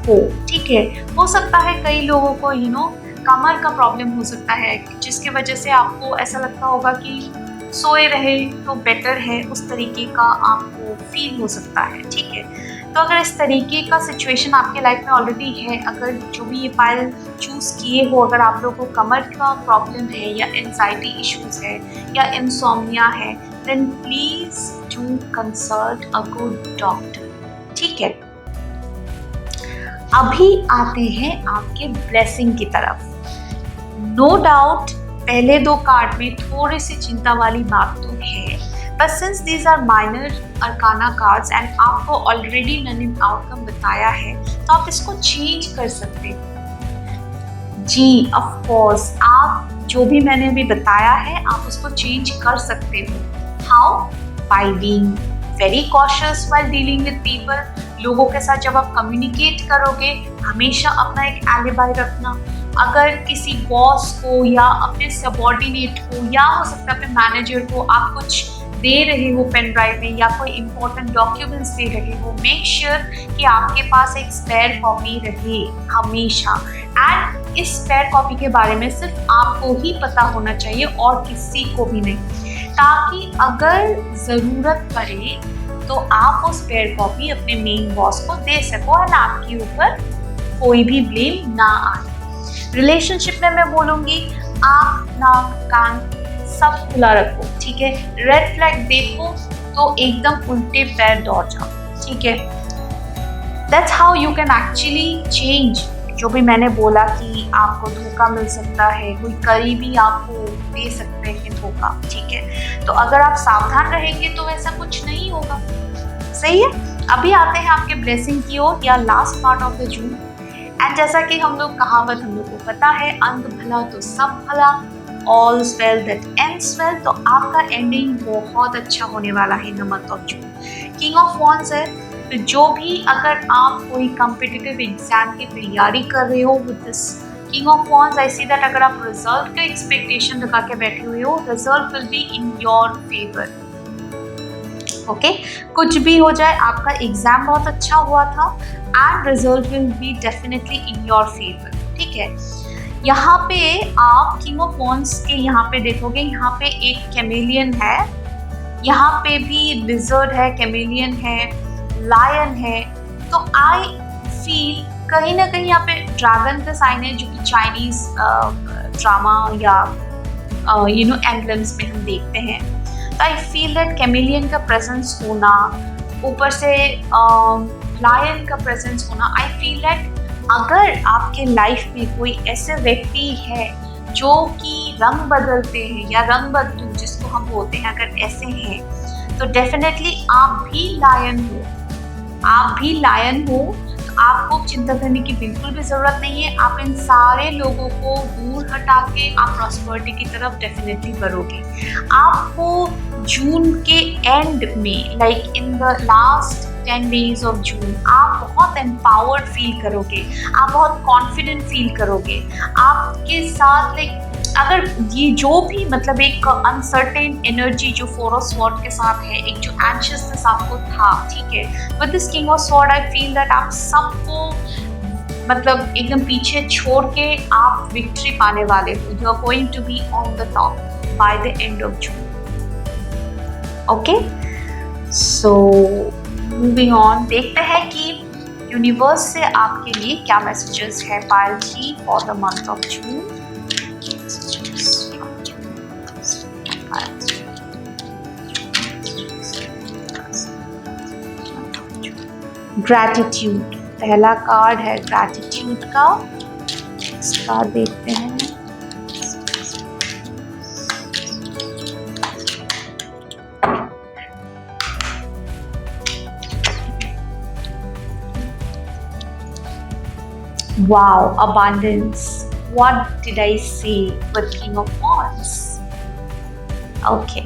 हो, ठीक है। हो सकता है कई लोगों को कमर का प्रॉब्लम हो सकता है, जिसकी वजह से आपको ऐसा लगता होगा कि सोए रहे तो बेटर है, उस तरीके का आपको फील हो सकता है, ठीक है। तो अगर इस तरीके का सिचुएशन आपके लाइफ में ऑलरेडी है, अगर जो भी ये पायल चूज़ किए हो, अगर आप लोगों को कमर का प्रॉब्लम है या एंजाइटी इश्यूज है या इंसोम्निया है, then please do consult a good doctor, ठीक है। अभी आते हैं आपके ब्लेसिंग की तरफ। नो डाउट पहले 2 कार्ड में थोड़ी सी चिंता वाली बात तो है, but since these are minor arcana cards and आपको ऑलरेडी मैंने आउटकम बताया है तो आप इसको चेंज कर सकते हो। जी ऑफ कोर्स, आप जो भी मैंने अभी बताया है आप उसको चेंज कर सकते हो। How? By being very cautious while dealing with people. लोगों के साथ जब आप कम्युनिकेट करोगे, हमेशा अपना एक एलिबाई रखना। अगर किसी बॉस को या अपने सबॉर्डिनेट को या हो सकता है अपने मैनेजर को आप कुछ दे रहे हो पेन ड्राइव में या कोई इंपॉर्टेंट डॉक्यूमेंट्स दे रहे हो, मेक श्योर कि आपके पास एक स्पेयर कॉपी रहे हमेशा। एंड इस स्पेयर कॉपी के बारे में सिर्फ आपको ही पता होना चाहिए और किसी को भी नहीं, ताकि अगर ज़रूरत पड़े तो आप वो स्पेयर कॉपी अपने मेन बॉस को दे सको एंड आपके ऊपर कोई भी ब्लेम ना आए। रिलेशनशिप में मैं बोलूँगी आँख नाक कान सब खुला रखो, ठीक है। रेड फ्लैग देखो तो एकदम उल्टे पैर दौड़ जाओ, ठीक है। That's how you can actually change. जो भी मैंने बोला कि आपको धोखा मिल सकता है, कोई करीबी आपको दे सकते हैं धोखा, ठीक है। तो अगर आप सावधान रहेंगे तो ऐसा कुछ नहीं होगा, सही है। अभी आते हैं आपके ब्लेसिंग की ओर या last part of the June. And जैसा कि हम लोग कहावत हम लोग को पता है, अंत भला तो सब भला, ऑल्स वेल दैट एंड्स वेल। तो आपका एंडिंग बहुत अच्छा होने वाला है in the month of June. King of wands है, तो जो भी अगर आप कोई कॉम्पिटिटिव एग्जाम की तैयारी कर रहे हो with this king of wands, I see that अगर आप रिजल्ट का एक्सपेक्टेशन लगा के बैठे हुए हो, result will be in your favour, okay. कुछ भी हो जाए, आपका एग्जाम बहुत अच्छा हुआ था and result will be definitely in your favour, ठीक है। यहाँ पे आप किंग ऑफ वॉन्ड्स के यहाँ पे देखोगे, यहाँ पे एक कैमेलियन है, यहाँ पे भी लिजर्ड है, कैमेलियन है, लायन है। तो आई फील कहीं ना कहीं यहाँ पे ड्रैगन का साइन है, जो कि चाइनीज ड्रामा या एम्ब्लम्स में हम देखते हैं। तो आई फील दैट कैमेलियन का प्रेजेंस होना, ऊपर से लायन का प्रेजेंस होना, आई फील दैट अगर आपके लाइफ में कोई ऐसे व्यक्ति है जो कि रंग बदलते हैं या रंग बदलू जिसको हम बोलते हैं, अगर ऐसे हैं तो डेफिनेटली आप भी लायन हो, आप भी लायन हो। तो आपको चिंता करने की बिल्कुल भी ज़रूरत नहीं है। आप इन सारे लोगों को दूर हटा के आप प्रॉस्पेरिटी की तरफ डेफिनेटली बढ़ोगे। आपको जून के एंड में, like in the last 10 days of June, आप बहुत एम्पावर्ड फील करोगे, आप बहुत कॉन्फिडेंट फील करोगे। आपके साथ लाइक अगर ये जो भी मतलब एक अनसर्टेन एनर्जी जो 4 ऑफ स्वॉर्ड के साथ है, एक जो एंशियसनेस आपको था, ठीक है, with this king of sword I feel that आप सबको मतलब एकदम पीछे छोड़ के आप विक्ट्री पाने वाले हो। You are going to be on the top by the end of June, okay. So moving on, देखते हैं कि यूनिवर्स से आपके लिए क्या मैसेजेस है Payal ji for the month of June. Gratitude पहला कार्ड है, ग्रैटिट्यूड का। इसका देखते हैं। Wow, abundance. What did I say with King of Wands? Okay.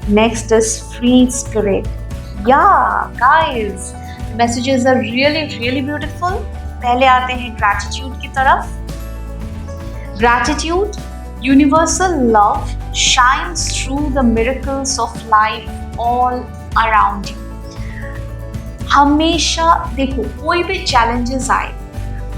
Next is free spirit. Yeah, guys, the messages are really, really beautiful. पहले आते हैं gratitude की तरफ। Gratitude, universal love shines through the miracles of life all around you. हमेशा देखो, कोई भी challenges आए,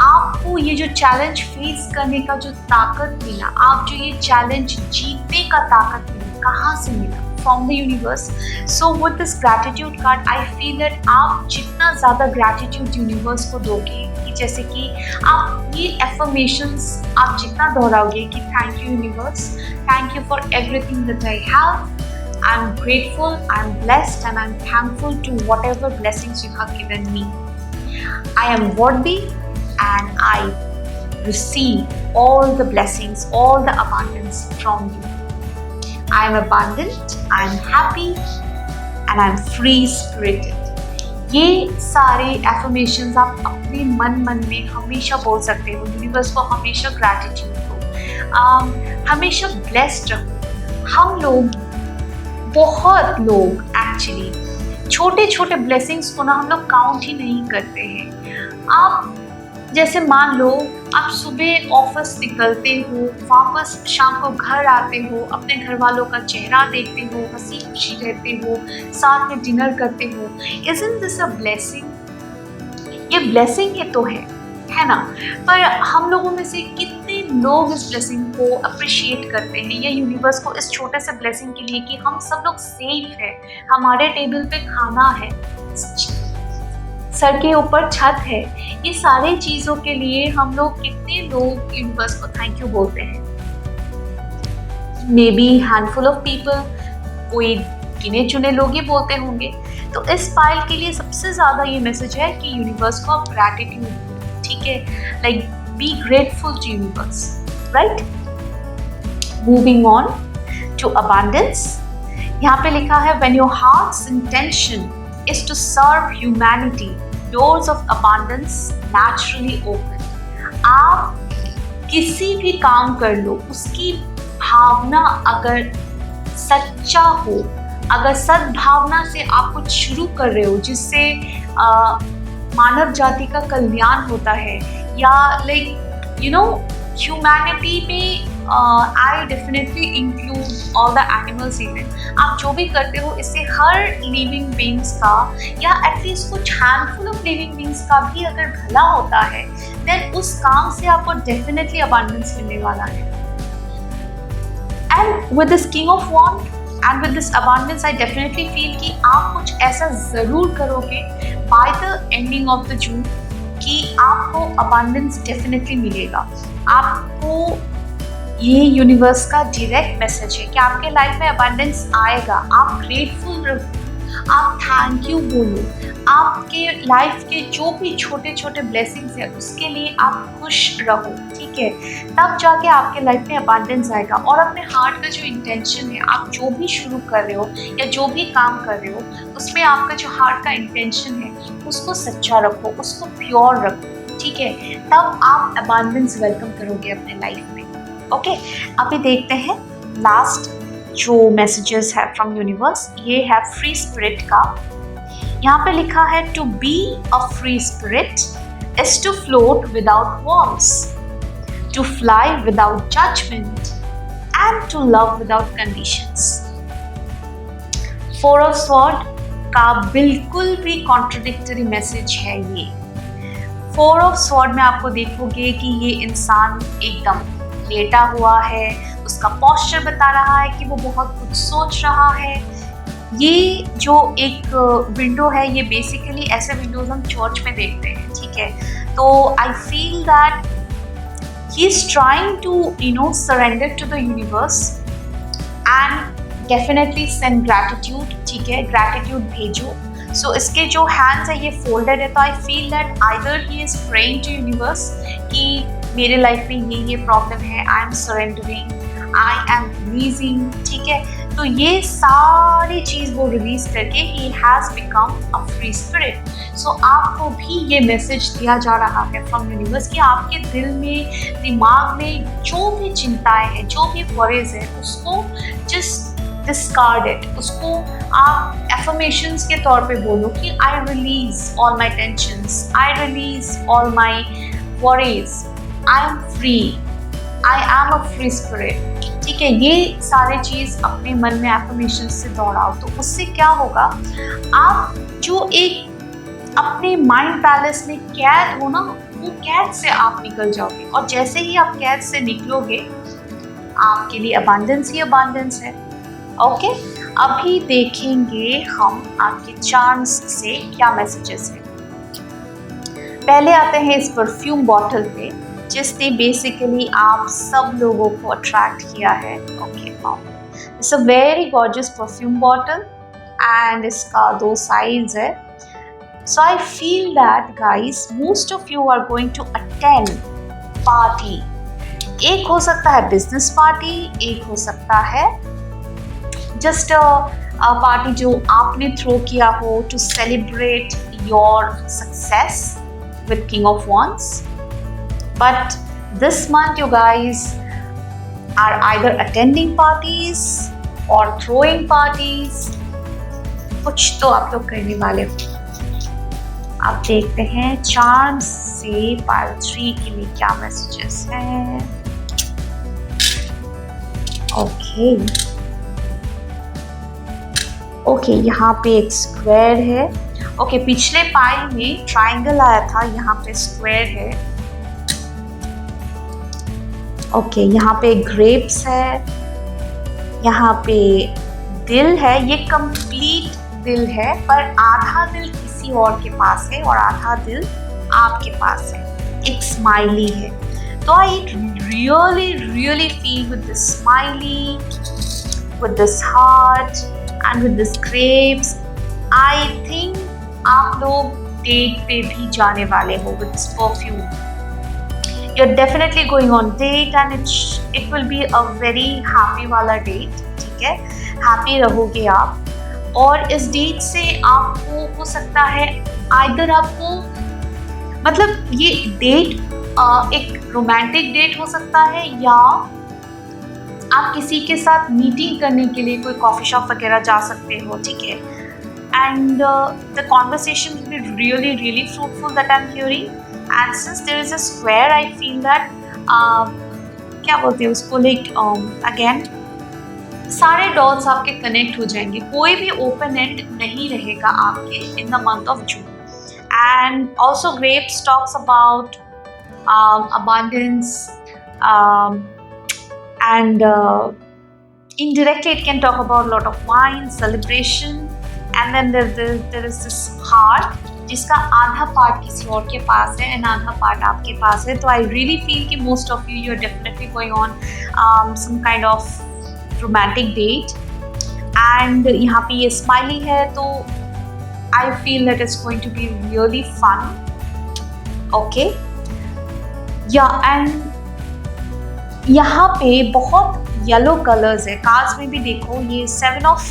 आपको ये जो चैलेंज फेस करने का जो ताकत मिला, आप जो ये चैलेंज जीतने का ताकत मिला, कहाँ से मिला? From the universe. So with this gratitude card I feel that आप जितना ज़्यादा ग्रैटिट्यूड यूनिवर्स को दोगे, कि जैसे कि आप ये एफर्मेशंस आप जितना दोहराओगे कि thank you universe, thank you for everything that I have, I'm grateful, I'm blessed, and I'm thankful to whatever blessings you have given me. I am worthy and I receive all the blessings, all the abundance from you. I am abundant, I am happy, and I am free-spirited. ये सारे affirmations आप अपने मन में हमेशा बोल सकते हो। यूनिवर्स को हमेशा ग्रैटिट्यूड दो, हमेशा ब्लेस्ड रहो। हम लोग बहुत लोग एक्चुअली छोटे छोटे ब्लेसिंग्स को ना हम लोग काउंट ही नहीं करते हैं। आप जैसे मान लो आप सुबह ऑफिस निकलते हो, वापस शाम को घर आते हो, अपने घर वालों का चेहरा देखते हो, हंसी खुशी रहते हो, साथ में डिनर करते हो। Isn't this a blessing? ये ब्लेसिंग ही तो है ना। पर हम लोगों में से कितने लोग इस ब्लेसिंग को अप्रिशिएट करते हैं या यूनिवर्स को इस छोटे से ब्लेसिंग के लिए कि हम सब लोग सेफ है, हमारे टेबल पे खाना है, सर के ऊपर छत है, ये सारे चीज़ों के लिए हम लोग कितने लोग यूनिवर्स को थैंक यू बोलते हैं। May be handful of people, कोई गिने चुने लोग ही बोलते होंगे। तो इस फाइल के लिए सबसे ज़्यादा ये मैसेज है कि यूनिवर्स को आप ग्रैटिट्यूड, ठीक है, like be grateful to universe, right. Moving on to abundance, यहाँ पे लिखा है when your heart's intention is to serve humanity, doors of abundance naturally open. आप किसी भी काम कर लो, उसकी भावना अगर सच्चा हो, अगर सद्भावना से आप कुछ शुरू कर रहे हो जिससे मानव जाति का कल्याण होता है, या लाइक यू नो ह्यूमैनिटी में I definitely include all the animals even. आप जो भी करते हो इससे हर लिविंग बींग्स का, या एटलीस्ट कुछ हैंडफुल ऑफ लिविंग बींग्स का भी अगर भला होता है, देन उस काम से आपको डेफिनेटली अबंडेंस मिलने वाला है। And with this king of wand and with this abundance I definitely feel कि आप कुछ ऐसा ज़रूर करोगे by the ending of the June कि आपको अबंडेंस डेफिनेटली मिलेगा। आपको ये यूनिवर्स का डायरेक्ट मैसेज है कि आपके लाइफ में अबंडेंस आएगा। आप ग्रेटफुल रहो, आप थैंक यू बोलो, आपके लाइफ के जो भी छोटे छोटे ब्लेसिंग्स है उसके लिए आप खुश रहो, ठीक है, तब जाके आपके लाइफ में अबंडेंस आएगा। और अपने हार्ट का जो इंटेंशन है, आप जो भी शुरू कर रहे हो या जो भी काम कर रहे हो, उसमें आपका जो हार्ट का इंटेंशन है उसको सच्चा रखो, उसको प्योर रखो, ठीक है, तब आप अबंडेंस वेलकम करोगे अपने लाइफ में। ओके, अभी देखते हैं लास्ट जो मैसेजेस है फ्रॉम यूनिवर्स। ये है फ्री स्पिरिट का। यहाँ पे लिखा है to be a free spirit is to float without walls, to fly without judgement and to love without conditions. Four of sword का बिल्कुल भी कॉन्ट्रडिक्टरी मैसेज है ये। फोर ऑफ स्वॉर्ड में आपको देखोगे कि ये इंसान एकदम लेटा हुआ है, उसका पोस्चर बता रहा है कि वो बहुत कुछ सोच रहा है। ये जो एक विंडो है, ये बेसिकली ऐसे विंडोज हम चर्च में देखते हैं, ठीक है। तो I feel that he is trying to surrender to the universe and definitely send gratitude, ठीक है, ग्रैटिट्यूड भेजो। सो इसके जो हैंड्स है ये फोल्डेड है, तो I feel that either he is praying to universe कि मेरे लाइफ में ये प्रॉब्लम है, I am surrendering, I am releasing, ठीक है। तो ये सारी चीज़ वो रिलीज करके he has become a free spirit. So आपको भी ये मैसेज दिया जा रहा है फ्रॉम यूनिवर्स कि आपके दिल में, दिमाग में जो भी चिंताएं हैं, जो भी वरीज है, उसको जस्ट डिस्कार्ड इट। उसको आप एफर्मेशंस के तौर पे बोलो कि I release all my tensions, I release all my worries, I am free, I am a free spirit, ठीक है। ये सारे चीज़ अपने मन में एफर्मेशन से दोहराओ, तो उससे क्या होगा, आप जो एक अपने माइंड पैलेस में कैद हो ना, वो कैद से आप निकल जाओगे। और जैसे ही आप कैद से निकलोगे, आपके लिए अबंडेंस ही अबंडेंस है। ओके, अभी देखेंगे हम आपके चार्म्स से क्या मैसेजेस हैं। पहले आते हैं इस परफ्यूम बॉटल पे, जिसने बेसिकली आप सब लोगों को अट्रैक्ट किया है। Okay, it's a very gorgeous perfume bottle and इसका 2 साइड्स है। So I feel that guys, most of you are going to attend party. एक हो सकता है बिजनेस पार्टी, एक हो सकता है जस्ट पार्टी जो आपने थ्रो किया हो to celebrate your success with King of Wands. But this month you guys are either attending parties or throwing parties. कुछ तो आप लोग करने वाले हो। आप देखते हैं चार्म्स से पाइल 3 के लिए क्या मैसेजेस हैं। ओके, यहाँ पे एक स्क्वायर है। ओके, पिछले पाइल में ट्रायंगल आया था, यहाँ पे स्क्वायर है। ओके, यहाँ पे ग्रेप्स है, यहाँ पे दिल है। ये कंप्लीट दिल है, पर आधा दिल किसी किसी और के पास है और आधा दिल आपके पास है, एक स्माइली है। तो I really really feel with this smiley, with this heart and with this grapes. I think आप लोग डेट पे भी जाने वाले हो with this perfume. You're definitely going on date and it will be a very happy वाला date, ठीक है, हैप्पी रहोगे आप। और इस डेट से आपको हो सकता है आइदर आपको, मतलब ये डेट एक रोमांटिक डेट हो सकता है, या आप किसी के साथ मीटिंग करने के लिए कोई कॉफ़ी शॉप वगैरह जा सकते हो, ठीक है। And the conversation will be really really fruitful that I am hearing. And since there is a square, I feel that क्या बोलते हैं उसको, लाइक अगेन सारे डॉट्स आपके कनेक्ट हो जाएंगे, कोई भी ओपन एंड नहीं रहेगा आपके in the month of June. And also grapes talks about abundance, and indirectly it can talk about a lot of wine, celebration, and then there is this heart जिसका आधा part किसी और के पास है and आधा पार्ट आपके पास है। तो आई रियली फील कि most of you are definitely going on some kind of romantic date. And यहाँ पे ये स्माइली है, तो I feel that it's going to be really fun. Okay yeah and यहाँ पे बहुत येलो कलर्स है, कार्ड्स में भी देखो, ये 7 ऑफ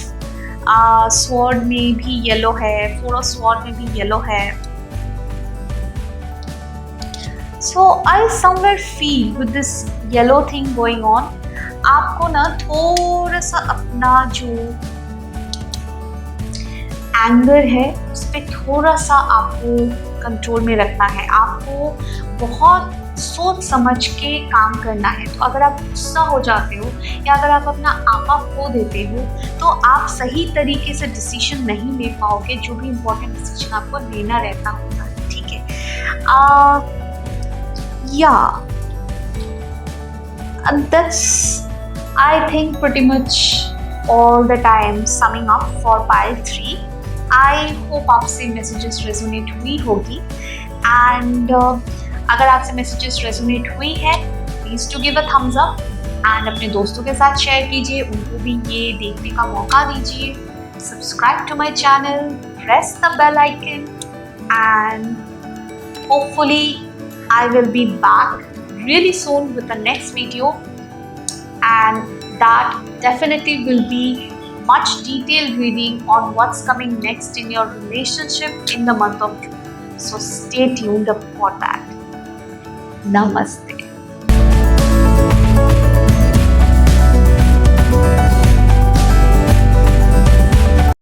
स्वॉर्ड में भी येलो है, 4 ऑफ स्वॉर्ड में भी येलो है। So I somewhere feel with this yellow thing going on, आपको ना थोड़ा सा अपना जो एंगर है उस पर थोड़ा सा आपको कंट्रोल में रखना है, आपको बहुत सोच समझ के काम करना है। तो अगर आप गुस्सा हो जाते हो या अगर आप अपना आपा खो देते हो तो आप सही तरीके से डिसीजन नहीं ले पाओगे, जो भी इम्पोर्टेंट डिसीजन आपको लेना रहता होता है, ठीक है। Yeah that's I think pretty much all that I am summing up for pile 3। I hope आपसे मैसेजेस रेजोनेट हुई होगी, एंड अगर आपसे मैसेजेस रेजोनेट हुई है please to give a thumbs up and अपने दोस्तों के साथ शेयर कीजिए, उनको भी ये देखने का मौका दीजिए। Subscribe to my channel, press the bell icon, and hopefully I will be back really soon with the next video, and that definitely will be much detailed reading on what's coming next in your relationship in the month of June. So stay tuned for that. Namaste.